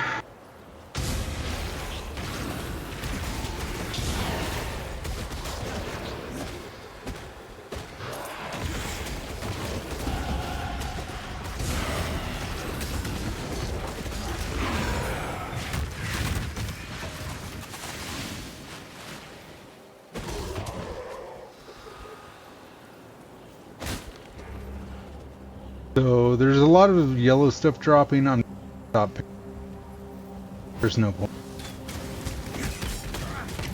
So there's a lot of yellow stuff dropping. I'm stop. There's no point.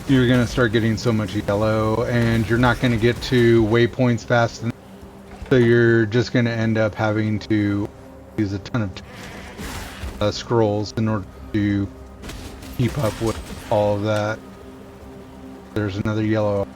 You're gonna start getting so much yellow, and you're not gonna get to waypoints fast enough. So you're just gonna end up having to use a ton of scrolls in order to keep up with all of that. There's another yellow.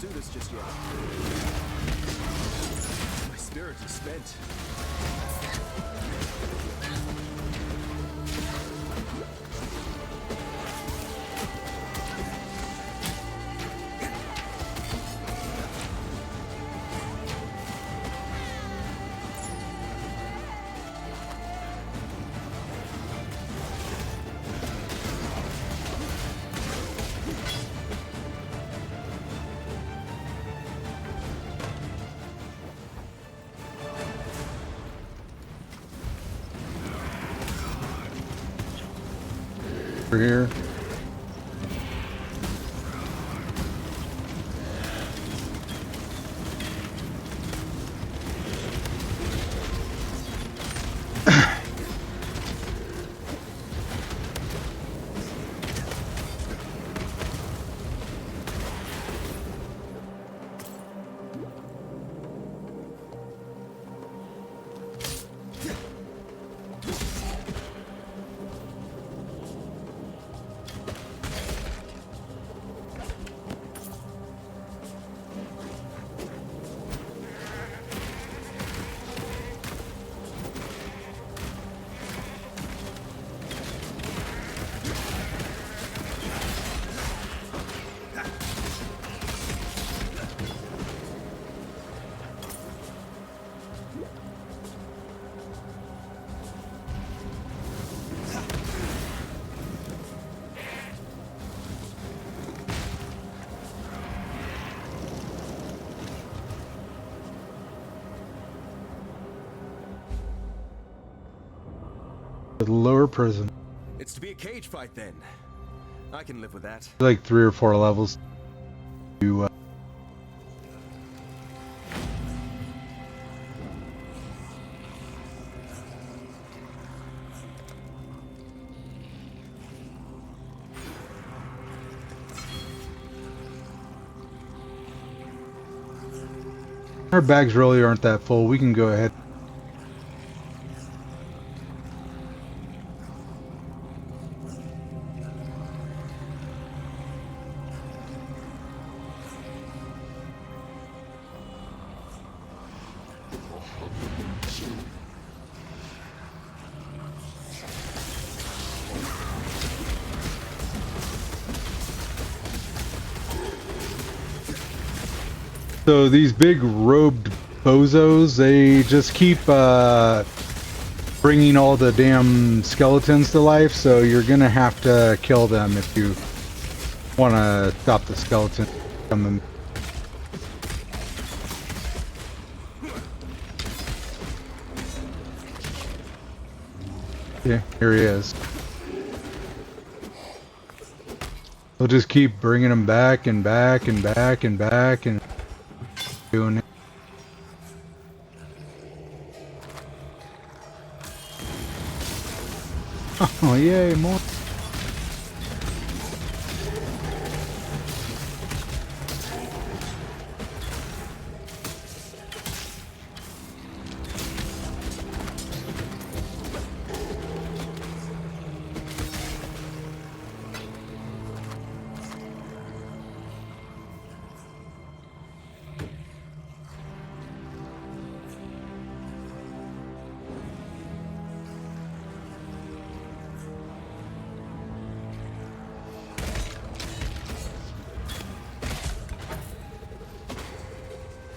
Do this just yet. My spirit is spent. Here. The lower prison. It's to be a cage fight then. I can live with that. Like 3 or 4 levels. To, our bags really aren't that full. We can go ahead. So these big robed bozos, they just keep bringing all the damn skeletons to life, so you're gonna have to kill them if you want to stop the skeleton coming. Yeah, here he is. We'll just keep bringing them back and back and back and back and doing it. Oh yay, more.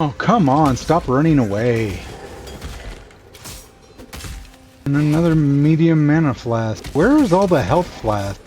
Oh, come on, stop running away. And another medium mana flask. Where is all the health flask?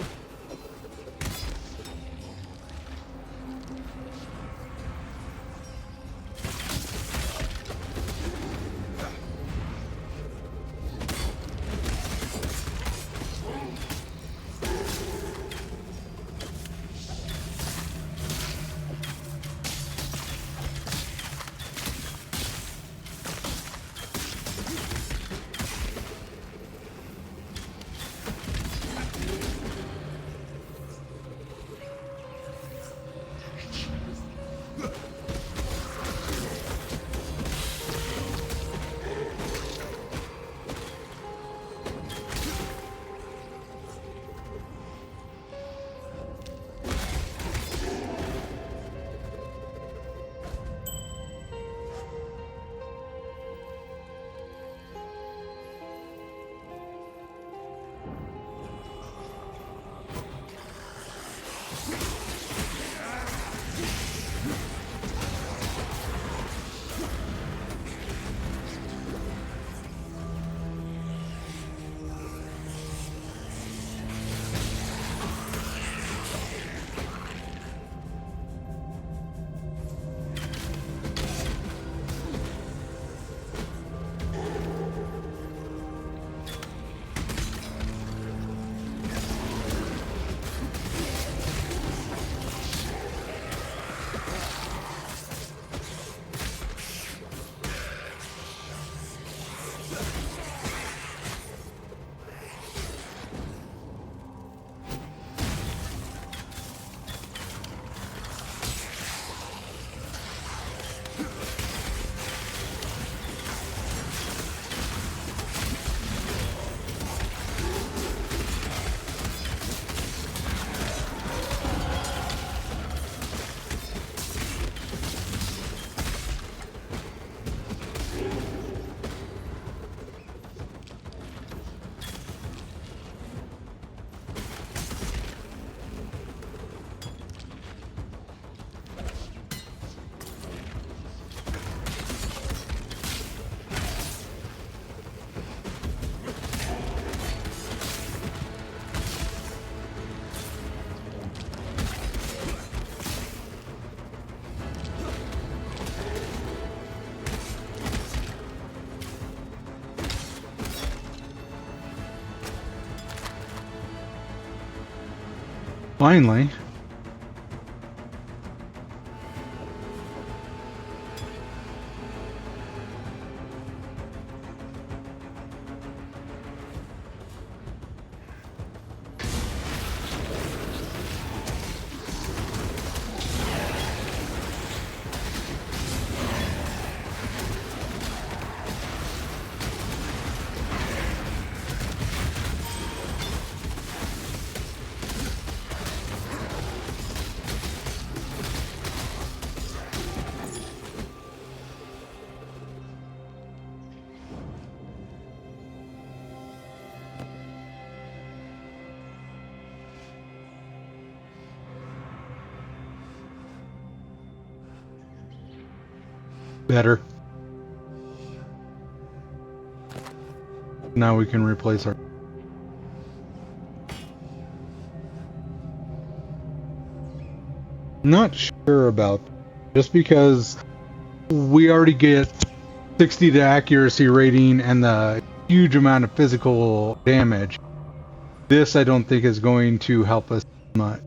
Finally. Better. Now we can replace our... Not sure about... Just because we already get 60 to accuracy rating and the huge amount of physical damage. This I don't think is going to help us much.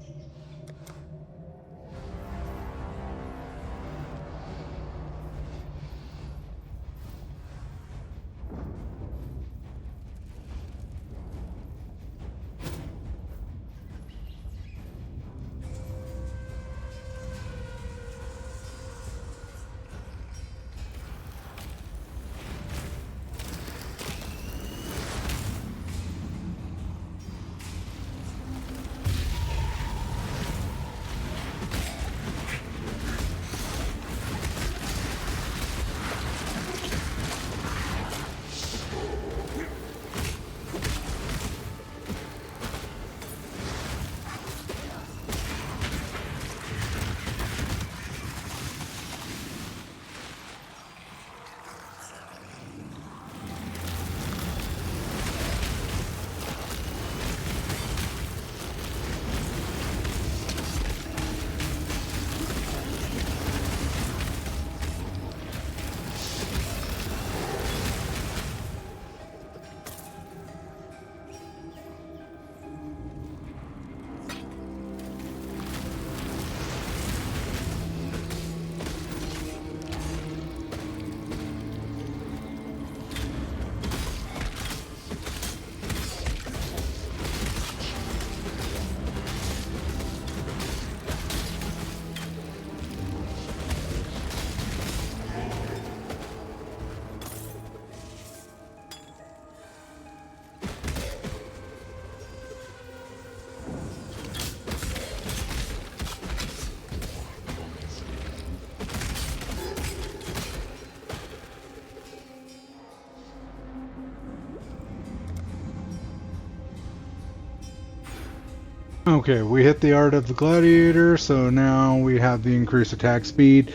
Okay, we hit the art of the gladiator, so now we have the increased attack speed,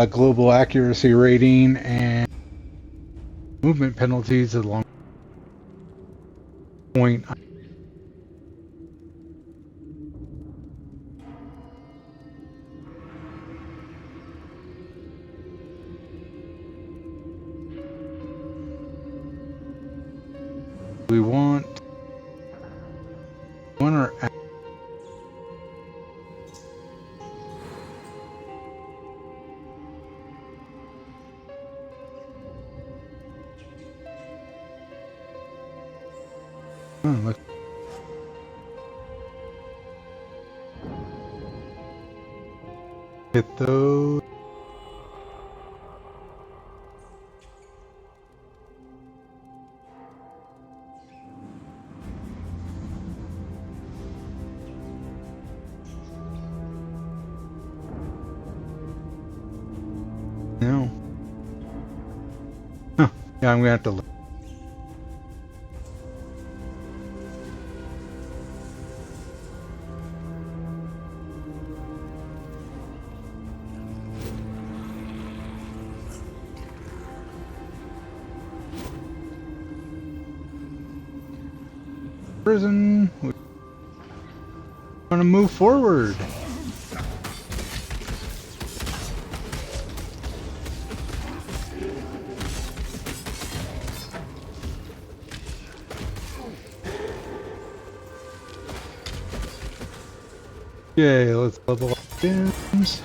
global accuracy rating, and movement penalties along point. We want our let's hit those. No. Huh. Yeah, I'm gonna have to look. Prison. We want to move forward. Okay, let's level up games.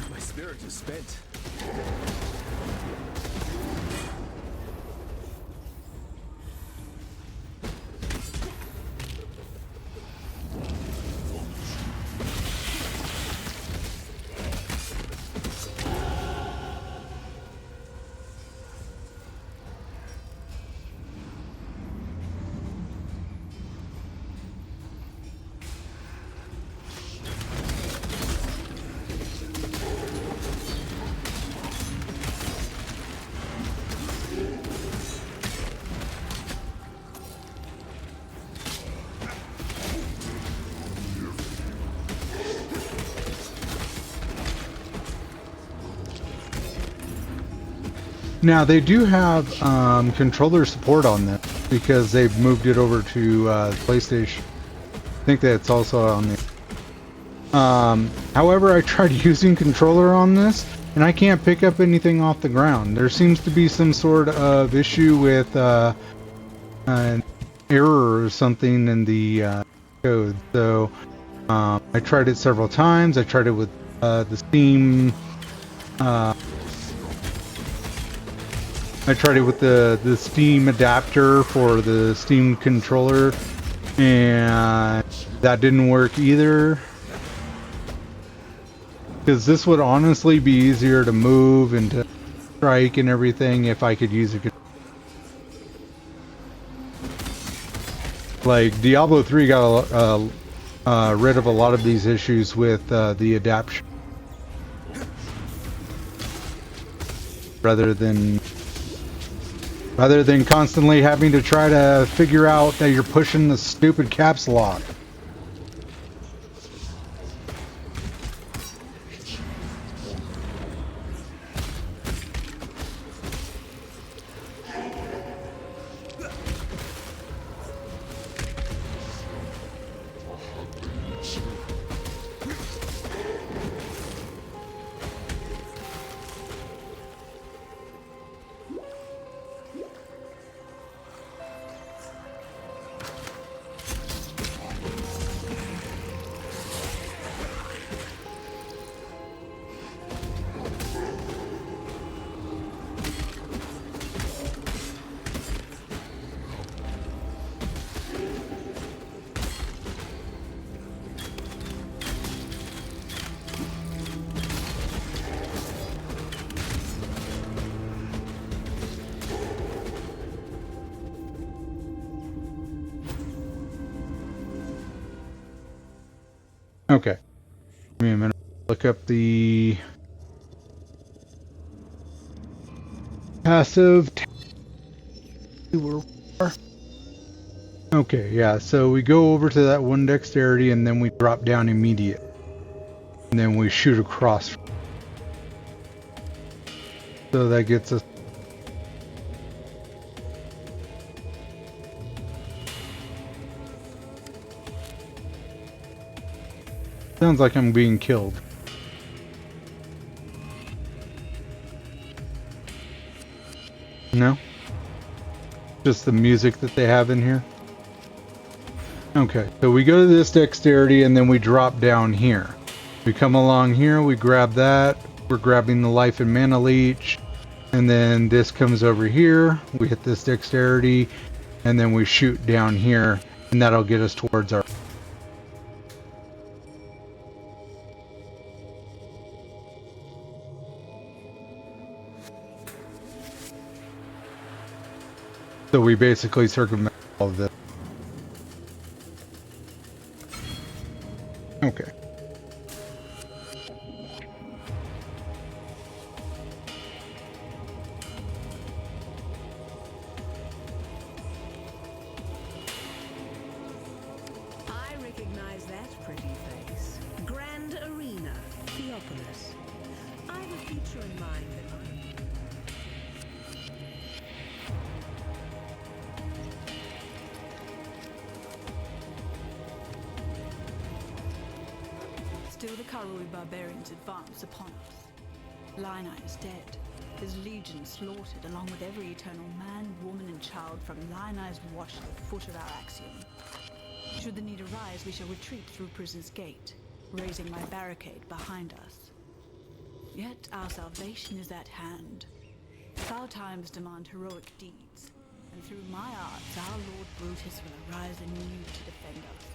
My spirit is spent. Now they do have controller support on this because they've moved it over to PlayStation. I think that it's also on the. However, I tried using controller on this, and I can't pick up anything off the ground. There seems to be some sort of issue with an error or something in the code. So I tried it several times. I tried it with the Steam. I tried it with the Steam adapter for the Steam controller, and that didn't work either. Because this would honestly be easier to move and to strike and everything if I could use a controller. Like Diablo 3 got rid of a lot of these issues with the adaptation, rather than constantly having to try to figure out that you're pushing the stupid caps lock. Okay. Give me a minute. Look up the passive. Okay, yeah, so we go over to that one dexterity and then we drop down immediate. And then we shoot across. So that gets us. Sounds like I'm being killed. No? Just the music that they have in here? Okay, so we go to this dexterity and then we drop down here. We come along here, we grab that. We're grabbing the life and mana leech. And then this comes over here. We hit this dexterity. And then we shoot down here. And that'll get us towards our... So we basically circumvent all of this. Okay. I recognize that pretty face. Grand Arena, Theopolis. I have a future in mind that Still the Karui barbarians advance upon us. Lionel is dead, his legion slaughtered along with every eternal man, woman and child from Lionel's watch to the foot of our axiom. Should the need arise, we shall retreat through Prison's Gate, raising my barricade behind us. Yet our salvation is at hand. Foul times demand heroic deeds, and through my arts our Lord Brutus will arise anew to defend us.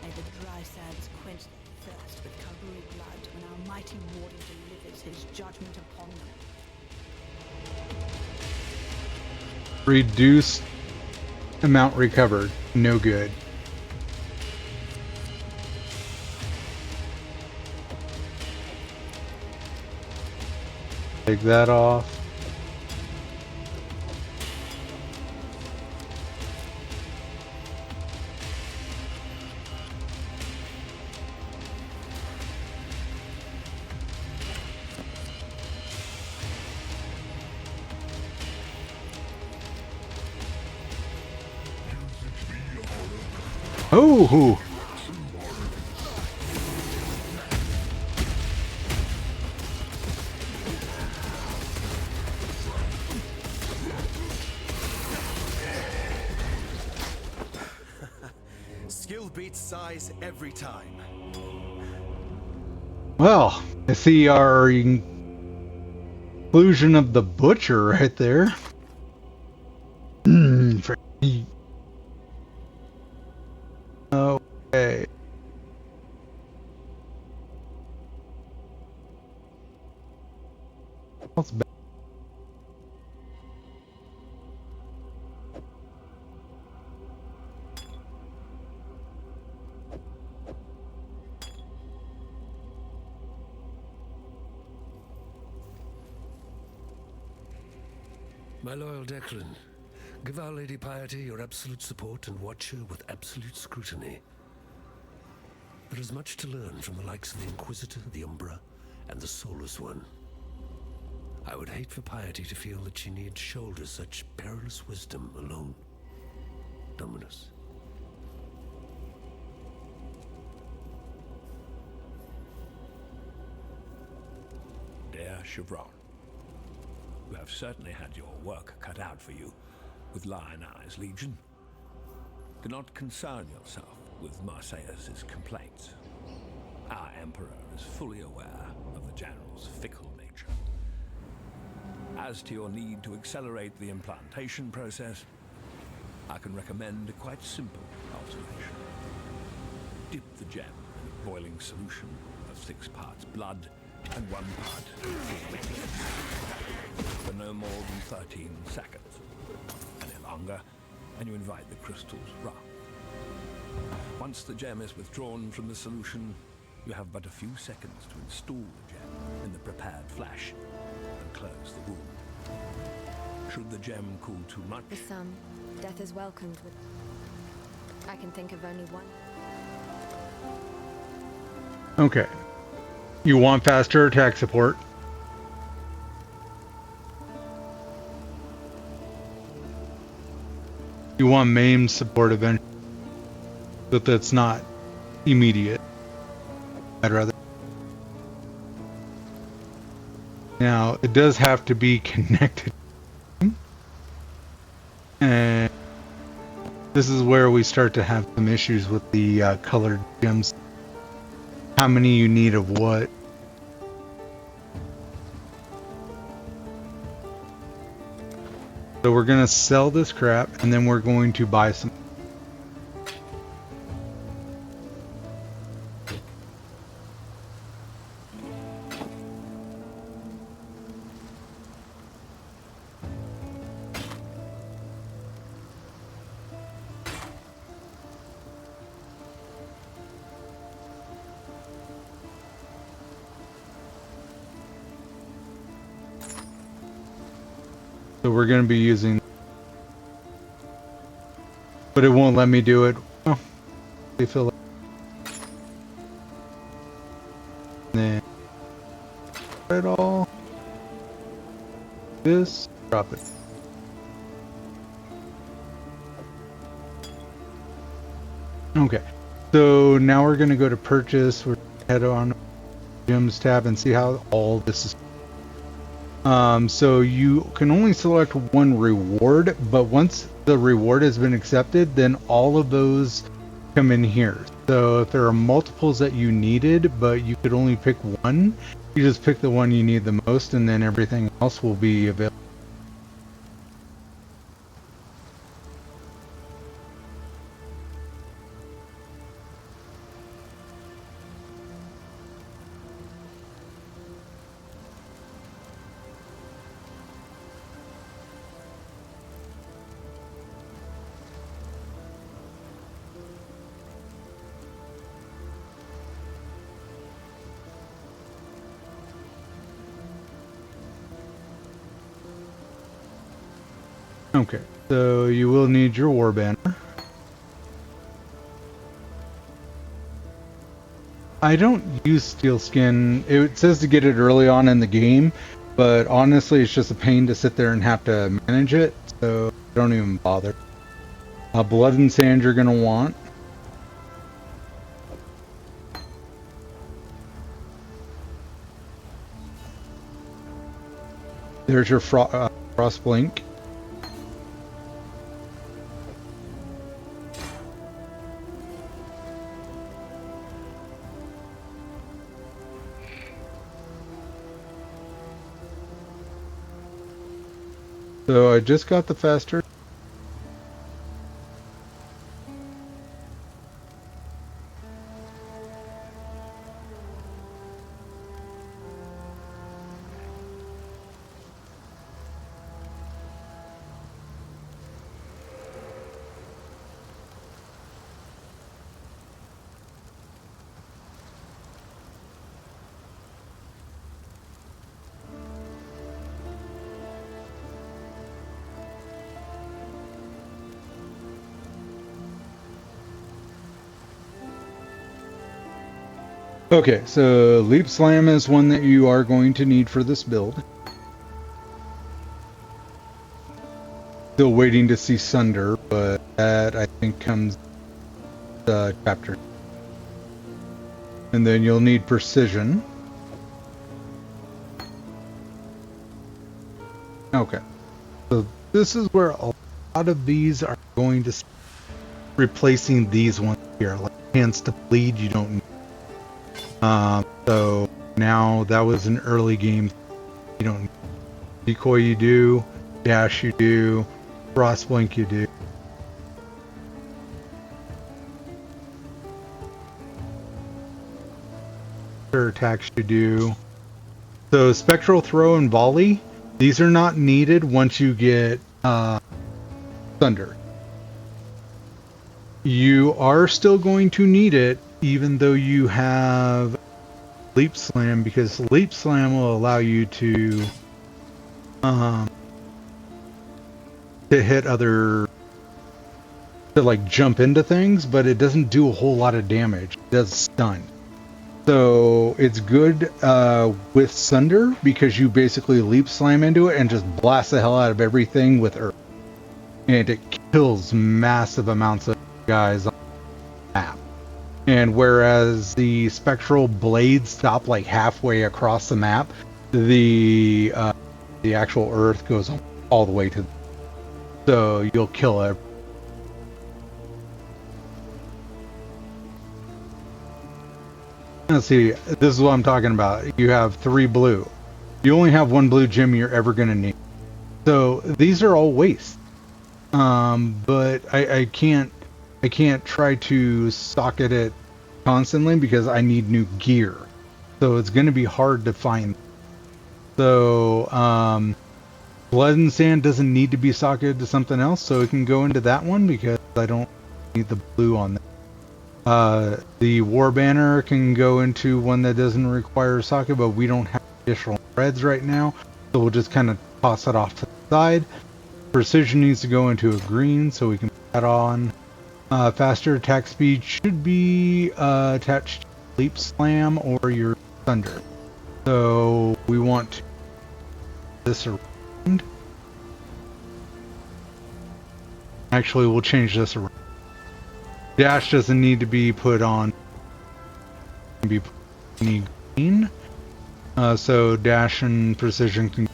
May the dry sands quench their thirst with Karui blood when our mighty warden delivers his judgment upon them. Reduce amount recovered. No good. Take that off. Oh! Skill beats size every time. Well, I see our inclusion of the butcher right there. Okay. What's back? My loyal Declan, give Our Lady Piety your absolute support and watch her with absolute scrutiny. There is much to learn from the likes of the Inquisitor, the Umbra, and the Soulless One. I would hate for Piety to feel that she needs shoulder such perilous wisdom alone. Dominus. Dear Chevron, you have certainly had your work cut out for you with Lionel's Legion. Do not concern yourself with Marseilles' complaints. Our Emperor is fully aware of the General's fickle nature. As to your need to accelerate the implantation process, I can recommend a quite simple alteration. Dip the gem in a boiling solution of 6 parts blood and 1 part for no more than 13 seconds. Any longer, and you invite the crystal's wrath. Once the gem is withdrawn from the solution, You have but a few seconds to install the gem in the prepared flash and close the wound. Should the gem cool too much, For some, death is welcomed with... I can think of only one. Okay. You want faster attack support. You want maimed support eventually, but that's not immediate. I'd rather. Now, it does have to be connected. And this is where we start to have some issues with the colored gems. How many you need of what. So we're going to sell this crap, and then we're going to buy some. So we're going to be using, but it won't let me do it. Oh, they feel like. Then it all. This, drop it. Okay, so now we're going to go to purchase. We're head on Gems tab and see how all this is. So you can only select one reward, but once the reward has been accepted, then all of those come in here. So if there are multiples that you needed, but you could only pick one, you just pick the one you need the most, and then everything else will be available. Okay, so you will need your war banner. I don't use steel skin. It says to get it early on in the game, but honestly it's just a pain to sit there and have to manage it, so don't even bother. Blood and sand you're going to want. There's your frost blink. So I just got the faster. Okay, so Leap Slam is one that you are going to need for this build. Still waiting to see Sunder, but that I think comes chapter. And then you'll need Precision. Okay, so this is where a lot of these are going to replacing these ones here, like Hands to Bleed. You don't need. So now that was an early game. You don't need decoy, you do, dash you do, frost blink you do. Attacks you do. So spectral throw and volley, these are not needed once you get thunder. You are still going to need it, even though you have Leap Slam, because Leap Slam will allow you to hit other, to like jump into things, but it doesn't do a whole lot of damage. It does stun. So it's good with Sunder because you basically Leap Slam into it and just blast the hell out of everything with Earth. And it kills massive amounts of guys on the map. And whereas the spectral blades stop like halfway across the map, the actual Earth goes all the way to. So you'll kill it. Let's see. This is what I'm talking about. You have 3 blue. You only have 1 blue gem you're ever gonna need. So these are all waste. But I can't try to socket it constantly because I need new gear. So it's going to be hard to find. So blood and sand doesn't need to be socketed to something else, so it can go into that one because I don't need the blue on that. The war banner can go into one that doesn't require socket, but we don't have additional reds right now, so we'll just kind of toss it off to the side. Precision needs to go into a green, so we can put that on. Faster attack speed should be attached to Leap Slam or your Thunder. So we want this around. Actually, we'll change this around. Dash doesn't need to be put on. It can be put on any green. So dash and precision can.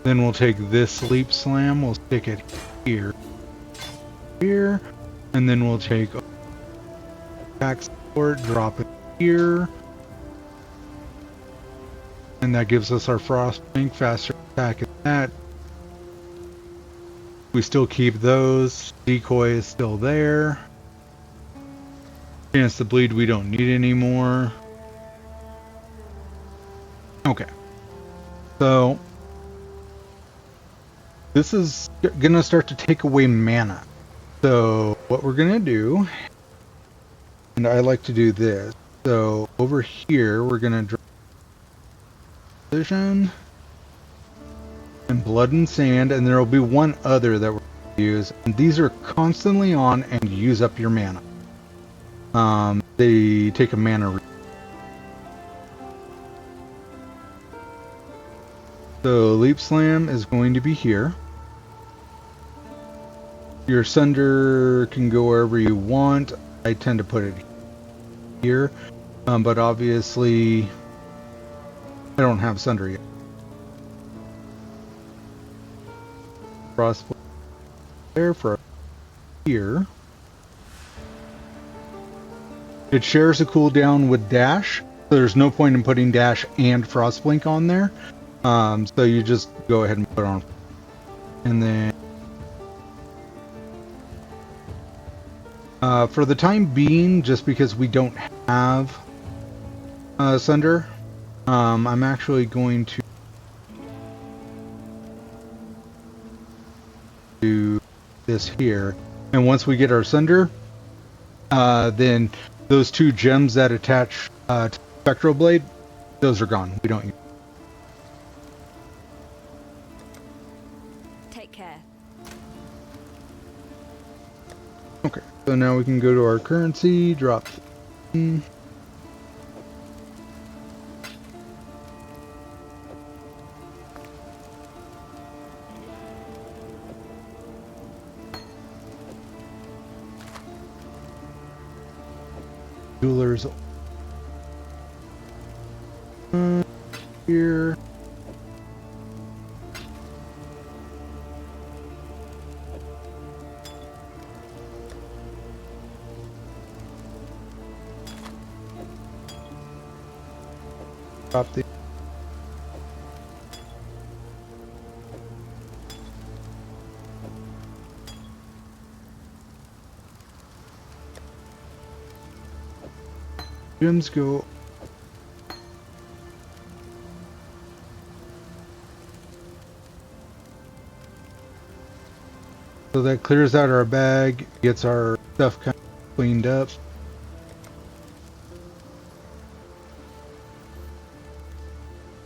Then we'll take this Leap Slam, we'll stick it here, and then we'll take attack support, drop it here, and that gives us our Frostblink, faster attack at that. We still keep those, decoy is still there. Chance to bleed we don't need anymore. Okay, so this is gonna start to take away mana. So what we're gonna do, and I like to do this. So over here we're gonna draw Vision and Blood and Sand, and there will be one other that we're gonna use. And these are constantly on and use up your mana. They take a mana. So Leap Slam is going to be here. Your Sunder can go wherever you want. I tend to put it here, but obviously I don't have Sunder yet. Frost there for here. It shares a cooldown with Dash, so there's no point in putting Dash and Frostblink on there. So you just go ahead and put on, and then for the time being, just because we don't have Sunder, I'm actually going to do this here, and once we get our Sunder, then those 2 gems that attach to Spectral Blade, those are gone. We don't use. Okay, so now we can go to our currency, drop Jewelers here. Drop the gems go. So that clears out our bag, gets our stuff kind of cleaned up.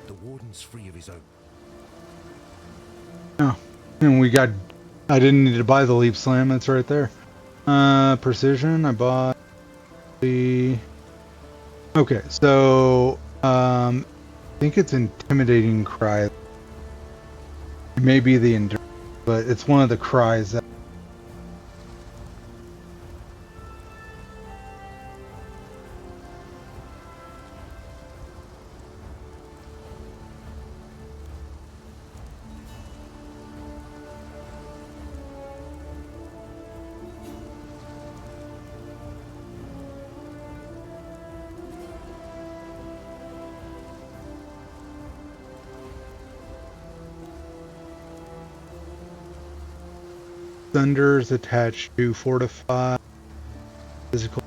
The warden's free of his own. Oh, and we got. I didn't need to buy the leap slam. It's right there. Precision. I bought the. Okay, so I think it's intimidating cry. It may be the endurance, but it's one of the cries that. Thunder is attached to fortify physical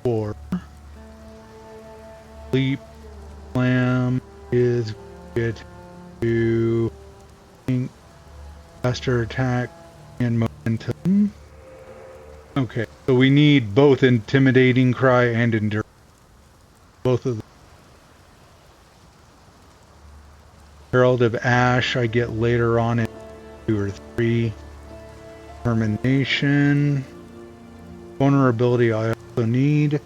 4. Leap slam is good to faster attack and momentum. Okay, so we need both intimidating cry and endurance. Both of them. Herald of Ash I get later on in 2 or 3. Determination. Vulnerability I also need.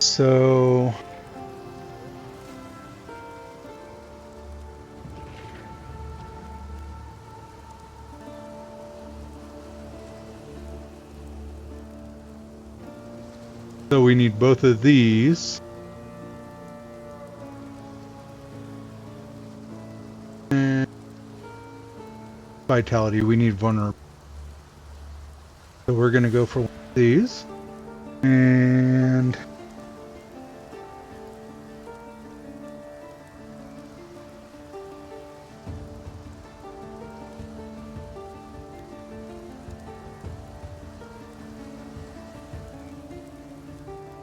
So we need both of these. And vitality, we need vulnerability. So we're going to go for one of these. And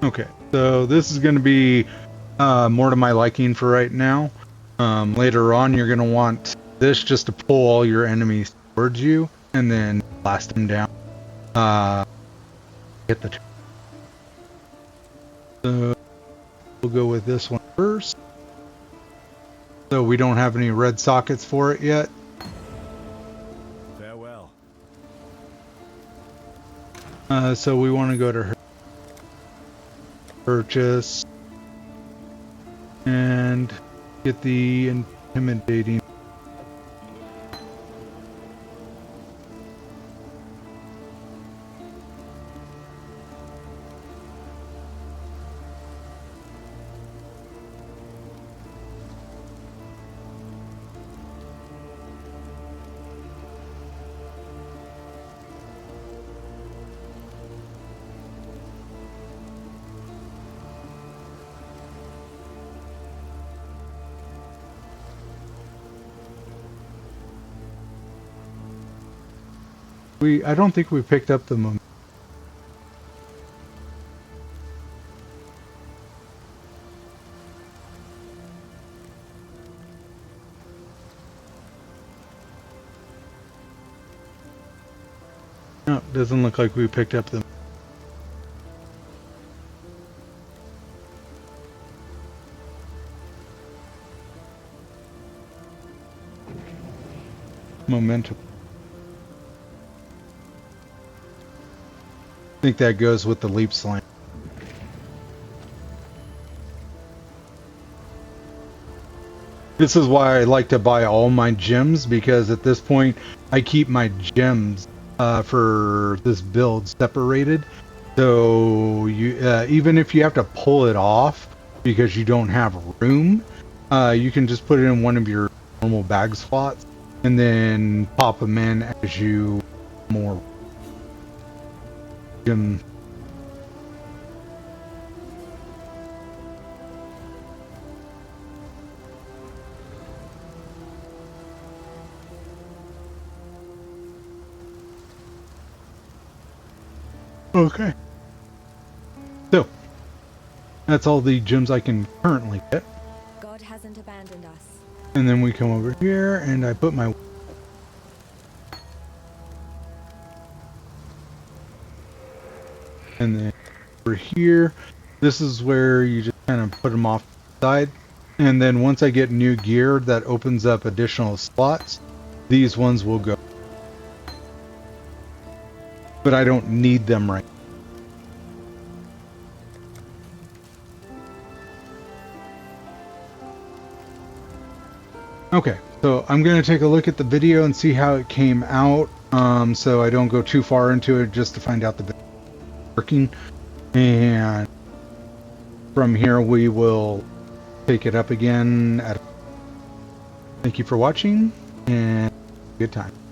okay, so this is going to be more to my liking for right now. Later on, you're going to want this just to pull all your enemies towards you and then blast them down. Get the. So we'll go with this one first. So we don't have any red sockets for it yet. Farewell. So we want to go to her purchase and get the intimidating. I don't think we picked up the moment. No, it doesn't look like we picked up the momentum. I think that goes with the leap slam. This is why I like to buy all my gems, because at this point I keep my gems for this build separated. So you even if you have to pull it off because you don't have room, you can just put it in one of your normal bag slots and then pop them in as you more. Okay. So, that's all the gems I can currently get. God hasn't abandoned us. And then we come over here and I put my And then over here, this is where you just kind of put them off the side. And then once I get new gear that opens up additional slots, these ones will go. But I don't need them right now. Okay, so I'm going to take a look at the video and see how it came out, so I don't go too far into it just to find out the video working. And from here we will take it up again. Thank you for watching, and good time.